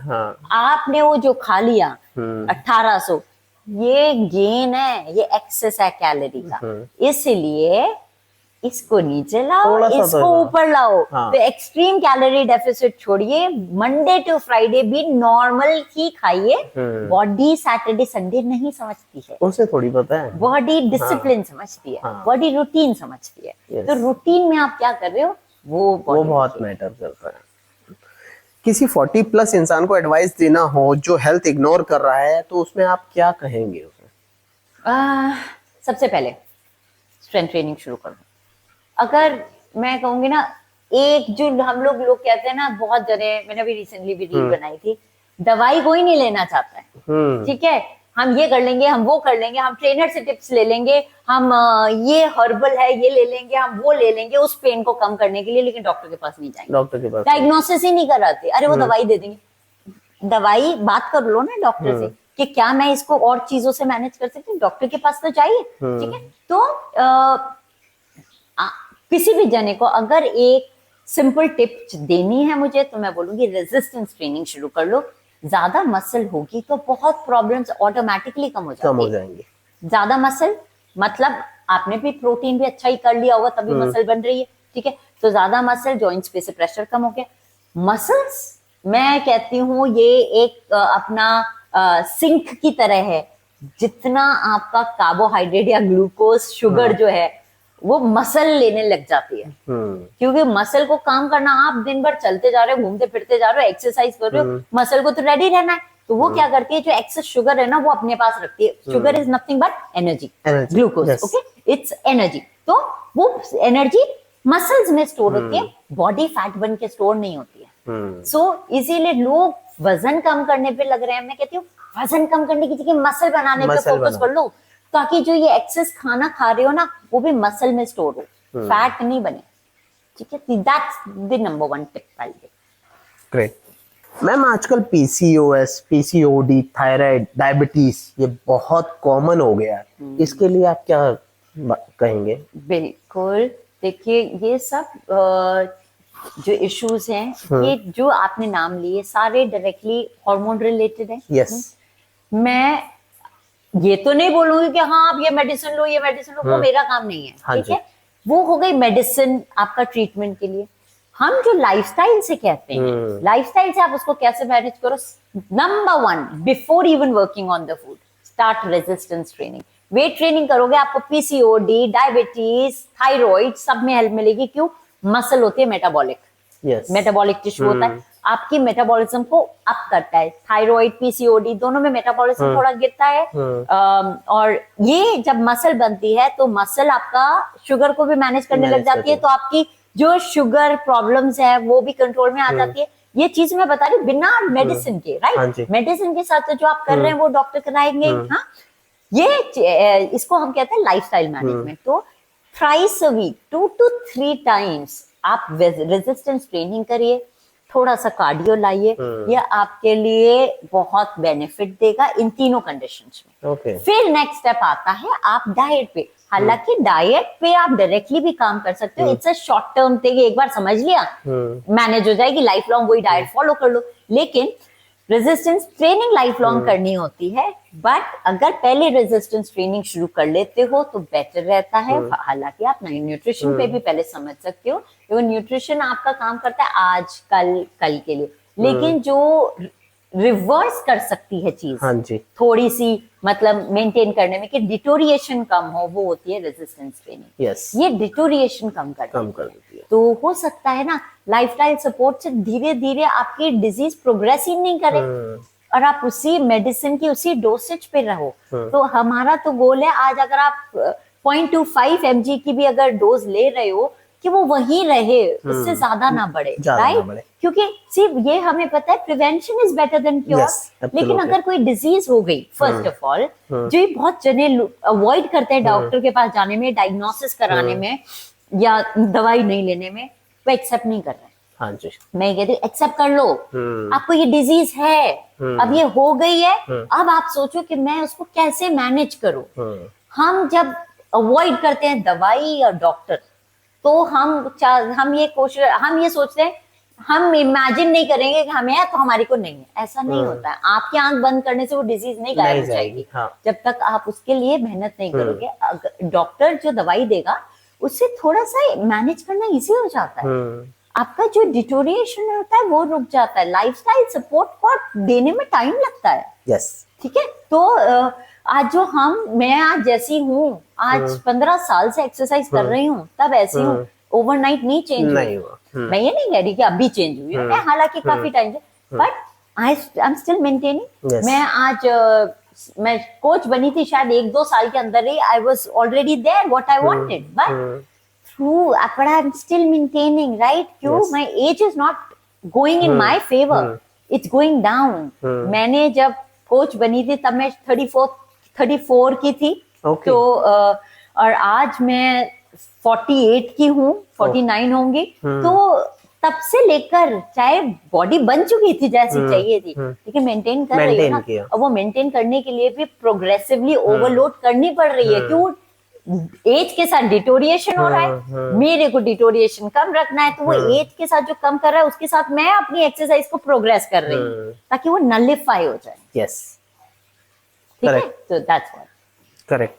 आपने वो जो खा लिया 1800, ये गेन है, ये एक्सेस है कैलोरी का, इसलिए इसको नीचे लाओ, थोड़ा सा इसको तो ऊपर लाओ। हाँ। तो एक्सट्रीम कैलोरी डेफिसिट छोड़िए, मंडे टू फ्राइडे भी नॉर्मल ही खाइए। बॉडी सैटरडे संडे नहीं समझती है, उसे थोड़ी पता है। बॉडी डिसिप्लिन समझती है, हाँ। बॉडी रूटीन समझती है। Yes. तो रूटीन में आप क्या कर रहे हो वो बहुत मैटर करता है। किसी 40 प्लस इंसान को एडवाइस देना हो जो हेल्थ इग्नोर कर रहा है, तो उसमें आप क्या कहेंगे उसे? सबसे पहले स्ट्रेंथ ट्रेनिंग शुरू करो। अगर मैं कहूंगी ना, एक जो हम लोग कहते हैं ना, बहुत जगह मैंने भी रिसेंटली भी रील बनाई थी, दवाई कोई नहीं लेना चाहता है, ठीक है, हम ये कर लेंगे, हम वो कर लेंगे, हम ट्रेनर से टिप्स ले लेंगे, हम ये हर्बल है ये ले लेंगे, हम वो ले लेंगे उस पेन को कम करने के लिए, लेकिन डॉक्टर के पास नहीं जाएंगे, डॉक्टर के पास डायग्नोसिस ही नहीं कराते। अरे वो दवाई दे देंगे। दवाई बात कर लो ना डॉक्टर से कि क्या मैं इसको और चीजों से मैनेज कर सकती हूँ, डॉक्टर के पास तो चाहिए, ठीक है। तो किसी भी जने को अगर एक सिंपल टिप देनी है मुझे, तो मैं बोलूंगी रेजिस्टेंस ट्रेनिंग शुरू कर लो। ज्यादा मसल होगी तो बहुत प्रॉब्लम्स ऑटोमेटिकली कम हो जाएंगे। ज्यादा मसल मतलब आपने भी प्रोटीन भी अच्छा ही कर लिया होगा, तभी मसल बन रही है, ठीक है। तो ज्यादा मसल, जॉइंट्स पे से प्रेशर कम हो गया। मसल्स मैं कहती हूँ ये एक अपना सिंक की तरह है। जितना आपका कार्बोहाइड्रेट या ग्लूकोज शुगर जो है वो मसल लेने लग जाती है, क्योंकि मसल को काम करना, आप दिन भर चलते जा रहे हो, घूमते फिरते जा रहे हो, एक्सरसाइज कर रहे हो, मसल को तो रेडी रहना है। तो वो क्या करती है, जो एक्सेस शुगर है ना वो अपने पास रखती है। Sugar is nothing but energy, glucose, okay, it's energy. तो वो एनर्जी मसल्स में स्टोर होती है, बॉडी फैट बन के स्टोर नहीं होती है। सो इसीलिए लोग वजन कम करने पे लग रहे हैं। मैं कहती हूँ वजन कम करने की जगह मसल बनाने पे फोकस कर लो, ताकि जो ये एक्सेस खाना खा रहे हो ना वो भी मसल में स्टोर हो, फैट नहीं बने, ठीक है। That's the number 1 tip I give. Great ma'am, आजकल पीसीओएस, पीसीओडी, थायराइड, डायबिटीज ये बहुत कॉमन हो गया है। इसके लिए आप क्या कहेंगे? बिल्कुल, देखिए ये सब जो इश्यूज हैं, ये जो आपने नाम लिए सारे डायरेक्टली हार्मोन रिलेटेड है। यस, मैं ये तो नहीं बोलूंगी कि हाँ आप ये मेडिसिन लो, ये मेडिसिन लो, वो मेरा काम नहीं है, ठीक है। वो हो गई मेडिसिन आपका ट्रीटमेंट के लिए। हम जो लाइफस्टाइल से कहते हैं, लाइफस्टाइल से आप उसको कैसे मैनेज करो। Number 1, before even working on the food, start resistance training. Weight training करोगे आपको पीसीओडी, डायबिटीज, थायराइड सब में हेल्प मिलेगी। क्यों? मसल होती है मेटाबॉलिक, मेटाबॉलिक टिश्यू होता है, आपकी मेटाबॉलिज्म को अप करता है। थायराइड, पीसीओडी दोनों में मेटाबॉलिज्म थोड़ा गिरता है। और ये जब मसल बनती है तो मसल आपका शुगर को भी मैनेज करने लग जाती है, तो आपकी जो शुगर प्रॉब्लम्स है वो भी कंट्रोल में आ जाती है। ये चीज मैं बता रही हूँ बिना मेडिसिन के, राइट। मेडिसिन के साथ तो जो आप कर रहे हैं वो डॉक्टर कराएंगे। हाँ, ये इसको हम कहते हैं लाइफस्टाइल मैनेजमेंट। तो thrice a week, 2 to 3 times आप रेजिस्टेंस ट्रेनिंग करिए, थोड़ा सा कार्डियो लाइए, ये आपके लिए बहुत बेनिफिट देगा इन तीनों कंडीशंस में। फिर नेक्स्ट स्टेप आता है आप डाइट पे। हालांकि डाइट पे आप डायरेक्टली भी काम कर सकते हो, it's a short term thing, एक बार समझ लिया मैनेज हो जाएगी, लाइफ लॉन्ग वही डाइट फॉलो कर लो। लेकिन रेजिस्टेंस ट्रेनिंग लाइफ लॉन्ग करनी होती है, बट अगर पहले रेजिस्टेंस ट्रेनिंग शुरू कर लेते हो तो बेटर रहता है। हालांकि आप न्यूट्रिशन पे भी पहले समझ सकते हो, क्योंकि न्यूट्रिशन आपका काम करता है आज कल के लिए, लेकिन जो रिवर्स कर सकती है चीज, हाँ जी, थोड़ी सी मतलब मेंटेन करने में कि डिटोरिएशन कम हो, वो होती है रेजिस्टेंस ट्रेनिंग। यस, ये डिटोरिएशन कम कर देती है। तो हो सकता है ना लाइफस्टाइल सपोर्ट से धीरे धीरे आपकी डिजीज प्रोग्रेस ही नहीं करे और आप उसी मेडिसिन की उसी डोसेज पे रहो। तो हमारा तो गोल है आज अगर आप 0.25 mg की भी अगर डोज ले रहे हो कि वो वही रहे, उससे ज्यादा ना बढ़े, राइट। क्योंकि सिर्फ ये हमें पता है prevention is better than cure. लेकिन अगर कोई डिजीज हो गई, फर्स्ट ऑफ ऑल जो ये बहुत जने अवॉइड करते हैं डॉक्टर के पास जाने में, डायग्नोसिस कराने में या दवाई नहीं लेने में, वो एक्सेप्ट नहीं कर रहे। हाँ जी, मैं कहती हूँ एक्सेप्ट कर लो, आपको ये डिजीज है, अब ये हो गई है, अब आप सोचो कि मैं उसको कैसे मैनेज करूं। हम जब अवॉइड करते हैं दवाई और डॉक्टर, तो हम ये सोचते हैं, हम इमेजिन नहीं करेंगे कि हमें है तो हमारी को नहीं है। ऐसा नहीं होता है। आपकी आंख बंद करने से वो डिजीज नहीं गायब हो जाएगी, जब तक आप उसके लिए मेहनत नहीं करोगे। डॉक्टर जो दवाई देगा उससे थोड़ा सा मैनेज करना इजी हो जाता है। आपका जो डिटोरिएशन होता है वो रुक जाता है। लाइफस्टाइल सपोर्ट को देने में टाइम लगता है। यस, ठीक है। तो आज जो मैं आज जैसी हूँ, आज 15 साल से एक्सरसाइज कर रही हूँ, तब ऐसी हूँ, ओवरनाइट नहीं चेंज हुई। मैं ये नहीं कह रही कि अभी चेंज हुई है, मैं हालांकि काफी टाइम से, but I am still maintaining. मैं आज मैं कोच बनी थी शायद 1-2 साल के अंदर ही। I was already there what I wanted, but through but I'm still maintaining, right? क्यों? Yes. My age is not going in my favor. It's going down. मैंने जब कोच बनी थी तब मैं 34 की थी। Okay. तो और आज मैं 48 की हूँ, 49 होंगी। तो तब से लेकर चाहे बॉडी बन चुकी थी जैसी चाहिए थी, लेकिन मेंटेन कर रही हूँ ना। और वो मेंटेन करने के लिए भी प्रोग्रेसिवली ओवरलोड करनी पड़ रही है। क्यों? एज के साथ डिटोरिएशन हो रहा है, मेरे को डिटोरिएशन कम रखना है, तो वो एज के साथ जो कम कर रहा है उसके साथ मैं अपनी एक्सरसाइज को प्रोग्रेस कर रही हूँ ताकि वो नलिफाई हो जाए। यस, ठीक है। तो दैट्स व्हाट। करेक्ट।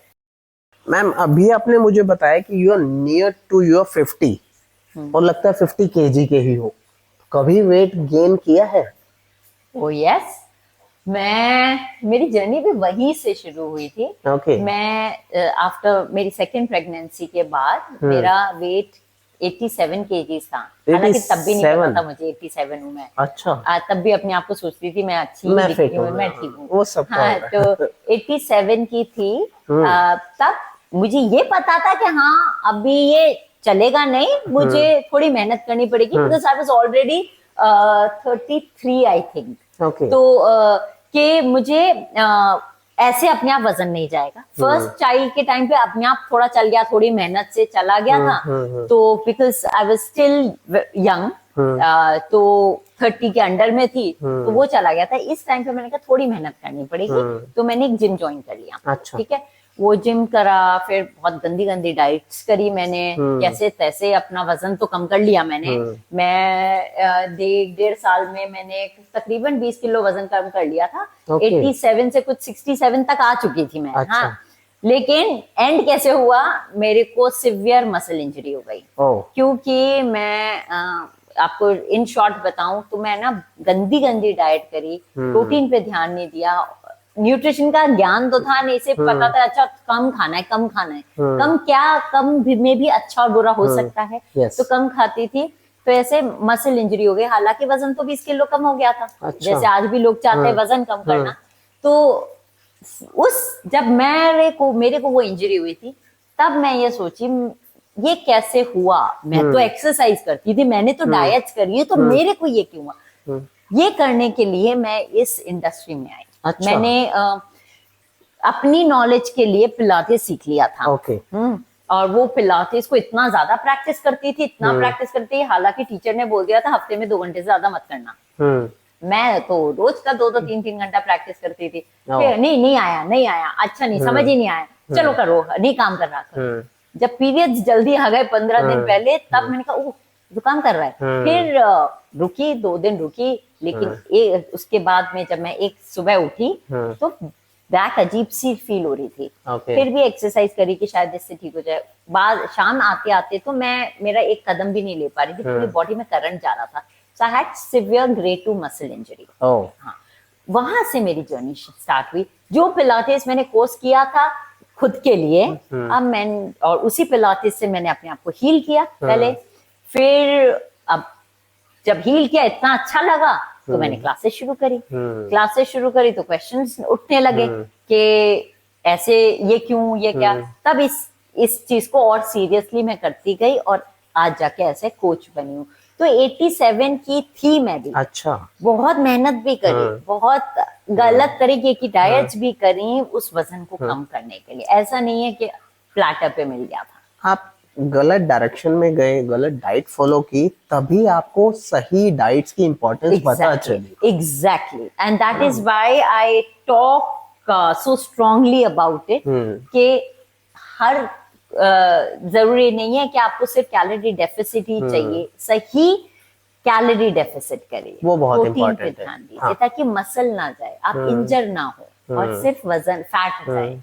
मैम, अभी आपने मुझे बताया कि you are near to your 50 और लगता है 50 kg के ही हो। कभी वेट गेन किया है? ओ यस, मेरी जर्नी भी वहीं से शुरू हुई थी। Okay. मैं आफ्टर मेरी सेकेंड प्रेगनेंसी के बाद मेरा वेट 87 kg था। हालांकि तब भी नहीं पता था मुझे 87 हूँ मैं। अच्छा। तब भी अपने आप को सोचती थी मैं अच्छी मैं दिखती हूँ, मैं ठीक हूँ। वो सब हाँ, तो 87 की थी। तब मुझे ये पता था कि हाँ अभी ये चलेगा नहीं, मुझे थोड़ी मेहनत करनी पड़ेगी, because I was already 33 I think. Okay. तो कि मुझे ऐसे अपने आप वजन नहीं जाएगा। फर्स्ट चाइल्ड के टाइम पे अपने आप थोड़ा चल गया, थोड़ी मेहनत से चला गया था। तो because I was still young, तो 30 के अंडर में थी, तो वो चला गया था। इस टाइम पे मैंने कहा थोड़ी मेहनत करनी पड़ेगी, तो मैंने एक जिम ज्वाइन कर लिया। अच्छा। ठीक है। वो जिम करा, फिर बहुत गंदी गंदी डाइट्स करी मैंने, कैसे तैसे अपना वजन तो कम कर लिया मैंने। मैं 1.5 साल में मैंने तकरीबन 20 किलो वजन कम कर लिया था। 87 से कुछ 67 तक आ चुकी थी मैं। अच्छा। हाँ, लेकिन एंड कैसे हुआ, मेरे को सिवियर मसल इंजरी हो गई। क्योंकि मैं आपको इन शॉर्ट बताऊं तो मैं ना गंदी डाइट करी, प्रोटीन पे ध्यान नहीं दिया, न्यूट्रिशन का ज्ञान तो था नहीं, सिर्फ पता था अच्छा कम खाना है, कम खाना है। कम क्या, कम में भी अच्छा और बुरा हो सकता है। तो कम खाती थी, तो ऐसे मसल इंजरी हो गई। हालांकि वजन तो 20 किलो कम हो गया था। अच्छा। जैसे आज भी लोग चाहते हैं वजन कम करना। तो जब मेरे को वो इंजरी हुई थी, तब मैं ये सोची ये कैसे हुआ। मैं तो एक्सरसाइज करती थी, मैंने तो डाइट्स करी है, तो मेरे को ये क्यों हुआ। ये करने के लिए मैं इस इंडस्ट्री में आई। अच्छा। मैंने अपनी नॉलेज के लिए पिलाटेस सीख लिया था। ओके। और वो पिलाटेस को इतना ज्यादा प्रैक्टिस करती थी, इतना प्रैक्टिस करती थी, हालांकि टीचर ने बोल दिया था हफ्ते में 2 घंटे से ज्यादा मत करना। मैं तो रोज का 2-2 3-3 घंटा प्रैक्टिस करती थी। नहीं आया, अच्छा नहीं, समझ ही नहीं आया, चलो करो, नहीं काम कर रहा था। जब पीरियड्स जल्दी आ गए 15 दिन पहले, तब मैंने कहा जो काम कर रहा है। फिर रुकी, 2 दिन रुकी, लेकिन उसके बाद में जब मैं एक सुबह उठी तो बैक अजीब सी फील हो रही थी। फिर भी एक्सरसाइज करी कि शायद इससे ठीक हो जाए। बाद शाम आते आते तो मेरा एक कदम भी नहीं ले पा रही थी, पूरी बॉडी में करंट जा रहा था। So I had severe grade 2 muscle injury. हाँ, वहां से मेरी जर्नी स्टार्ट हुई। जो पिलाटेस मैंने कोर्स किया था खुद के लिए, अब और उसी पिलाटेस से मैंने अपने आप को हील किया पहले। फिर अब जब हील किया, इतना अच्छा लगा, तो मैंने क्लासेस शुरू करी तो क्वेश्चंस उठने लगे कि ऐसे ये क्यों, ये क्या। तब इस चीज को और सीरियसली मैं करती गई और आज जाके ऐसे कोच बनी हूँ। तो 87 की थी मैं भी। अच्छा। बहुत मेहनत भी करी, बहुत गलत तरीके की डाइट्स भी करी उस वजन को कम करने के लिए। ऐसा नहीं है कि प्लेटर पे मिल गया था। आप गलत डायरेक्शन में गए, गलत डाइट फॉलो की, तभी आपको सही डाइट्स की इंपॉर्टेंस पता चली। Exactly, and that is why I talk so strongly about it कि हर जरूरी नहीं है कि आपको सिर्फ कैलोरी डेफिसिट ही चाहिए। सही कैलोरी डेफिसिट करिए, वो बहुत इंपॉर्टेंट है। ध्यान दीजिए ताकि मसल ना जाए, आप इंजर ना हो और सिर्फ वजन फैट जाए।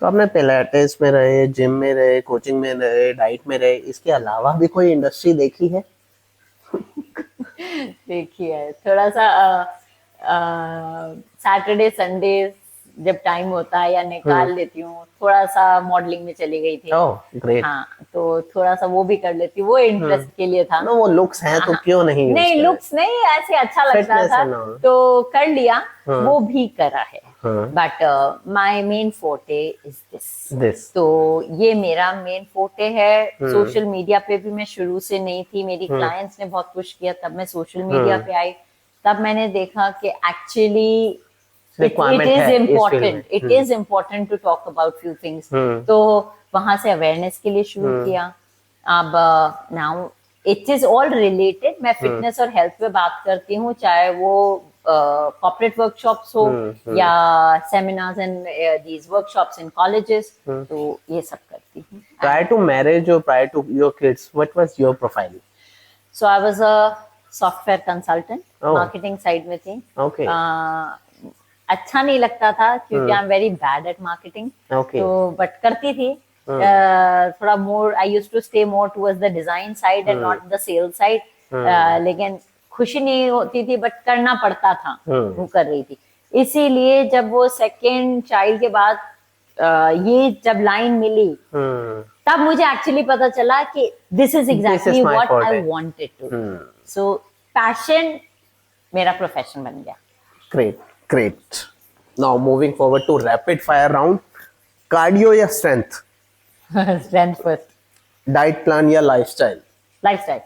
तो आपने पिलाटेस में रहे, जिम में रहे, कोचिंग में रहे, डाइट में रहे, इसके अलावा भी कोई इंडस्ट्री देखी है? देखिए थोड़ा सा सैटरडे संडे जब टाइम होता है या निकाल लेती हूँ, थोड़ा सा मॉडलिंग में चली गई थी। Oh great. हाँ, तो थोड़ा सा वो भी कर लेती हूँ, वो इंटरेस्ट के लिए था। वो लुक्स हैं तो क्यों नहीं? नहीं लुक्स नहीं, ऐसे अच्छा लगता Fitness था and all. तो कर लिया, वो भी करा है। हाँ। But my main forte is this. तो ये मेरा मेन फोर्टे है। सोशल मीडिया पे भी मैं शुरू से नहीं थी, मेरी क्लाइंट्स ने बहुत पुश किया, तब मैं सोशल मीडिया पे आई। तब मैंने देखा कि actually it is important, it is important to talk about few things। तो वहां से अवेयरनेस के लिए शुरू किया। अब now it is all related. मैं फिटनेस और हेल्थ पे बात करती हूँ, चाहे वो कॉर्पोरेट वर्कशॉप्स हो या seminars and these workshops in colleges, तो ये सब करती हूँ। Prior to marriage or prior to your kids, what was your profile? So I was a software consultant, marketing side में थी। Okay. अच्छा नहीं लगता था क्योंकि I am very bad at marketing. Okay. तो बट करती थी। थोड़ा more I used to stay more towards the design side and not the sale side. लेकिन खुशी नहीं होती थी, बट करना पड़ता था, वो कर रही थी। इसीलिए जब वो सेकेंड चाइल्ड के बाद ये जब लाइन मिली, तब मुझे एक्चुअली पता चला कि this is exactly what I wanted to. So passion मेरा प्रोफेशन बन गया। Great, great. Now moving forward to rapid fire round. Cardio या strength? Strength first. Diet plan या lifestyle? लाइफस्टाइल।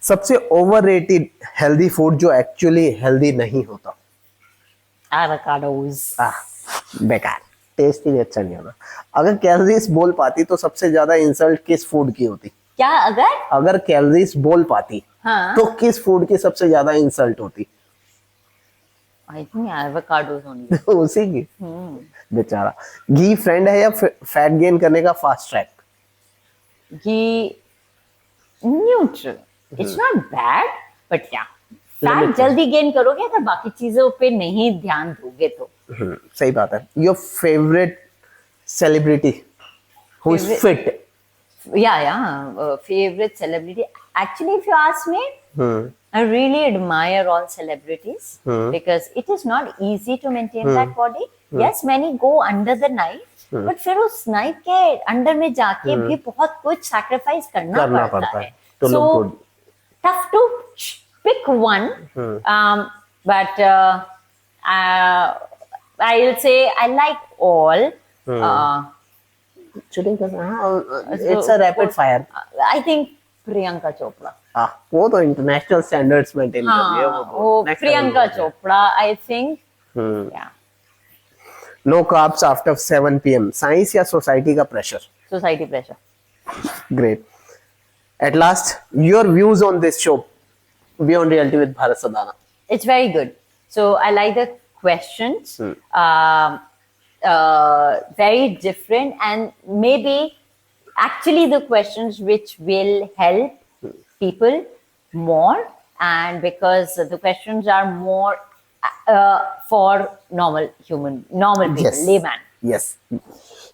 सबसे overrated healthy food जो actually healthy नहीं होता? Avocados. बेकार, टेस्ट ही अच्छा नहीं होता। अगर कैलोरीज बोल पाती तो सबसे ज्यादा इंसल्ट किस फूड की होती? क्या अगर कैलोरीज बोल पाती हाँ, तो किस फूड की सबसे ज्यादा इंसल्ट होती? I think avocados only. उसी की। बेचारा। घी फ्रेंड है या फैट गेन करने का fast track? Ghee neutral, it's not bad, but या फैट जल्दी गेन करोगे अगर बाकी चीजों पे नहीं ध्यान दोगे तो। सही बात है। Your favourite celebrity who is fit? Yeah, favorite celebrity. Actually, if you ask me, I really admire all celebrities because it is not easy to maintain that body. Yes, many go under the knife, but फिर उस knife के अंदर में जाके भी बहुत कुछ sacrifice करना पड़ता है। So tough to pick one, but I'll say I like all. It's a rapid fire. I think Priyanka Chopra. वो तो इंटरनेशनल स्टैंडर्ड्स मेंटेन कर रही है वो Priyanka Chopra I think. No carbs after 7 PM, science या सोसाइटी का pressure? Society pressure. Great. At last your views on this show beyond reality with Bharat Sadana? It's very good. So I like the questions. Very different, and maybe actually the questions which will help people more, and because the questions are more for normal people, layman. Yes.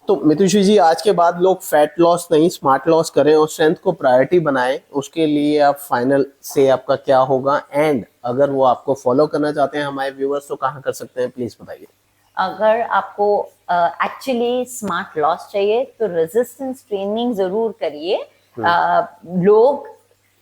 तो मितुषी जी, आज के बाद लोग fat loss नहीं smart loss करें और strength को priority बनाएं, उसके लिए आप फाइनल से आपका क्या होगा? एंड अगर वो आपको फॉलो करना चाहते हैं हमारे व्यूअर्स, तो कहाँ कर सकते हैं, प्लीज बताइए। अगर आपको एक्चुअली स्मार्ट लॉस चाहिए तो रेजिस्टेंस ट्रेनिंग जरूर करिए। लोग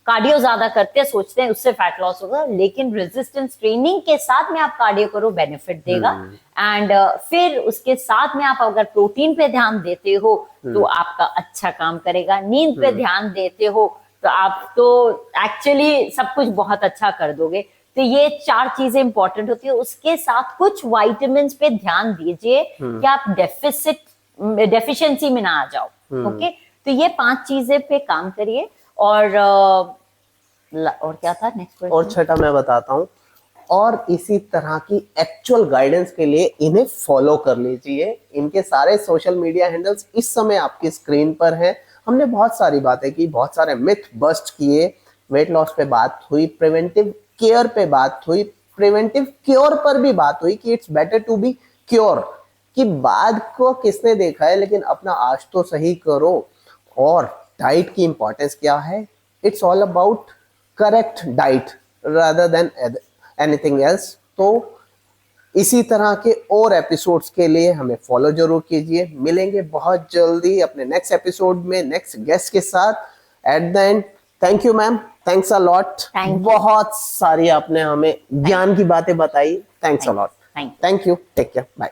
कार्डियो ज्यादा करते हैं, सोचते हैं उससे फैट लॉस होगा, लेकिन रेजिस्टेंस ट्रेनिंग के साथ में आप कार्डियो करो, बेनिफिट देगा। एंड फिर उसके साथ में आप अगर प्रोटीन पे ध्यान देते हो तो आपका अच्छा काम करेगा। नींद पे ध्यान देते हो तो आप तो एक्चुअली सब कुछ बहुत अच्छा कर दोगे। तो ये 4 चीजें इंपॉर्टेंट होती है। उसके साथ कुछ विटामिन पे ध्यान दीजिए कि आप डेफिशिएंसी में ना आ जाओ। ओके, तो ये 5 चीजें पे काम करिए। और क्या था नेक्स्ट क्वेश्चन? और छठा मैं बताता हूँ। और इसी तरह की एक्चुअल गाइडेंस के लिए इन्हें फॉलो कर लीजिए। इनके सारे सोशल मीडिया हैंडल्स इस समय आपकी स्क्रीन पर हैं। हमने बहुत सारी बातें की, बहुत सारे मिथ बस्ट किए, वेट लॉस पे बात हुई, प्रिवेंटिव केयर पे बात हुई, प्रिवेंटिव क्योर पर भी बात हुई कि it's better to be cure कि बाद को किसने देखा है, लेकिन अपना आज तो सही करो। और डाइट की इंपॉर्टेंस क्या है, it's all about correct diet rather than anything else. तो इसी तरह के और एपिसोड्स के लिए हमें फॉलो जरूर कीजिए। मिलेंगे बहुत जल्दी अपने नेक्स्ट एपिसोड में नेक्स्ट गेस्ट के साथ। At the end thank you ma'am, thanks a lot. बहुत सारी आपने हमें ज्ञान की बातें बताई। Thanks a lot. Thank you, take care, bye.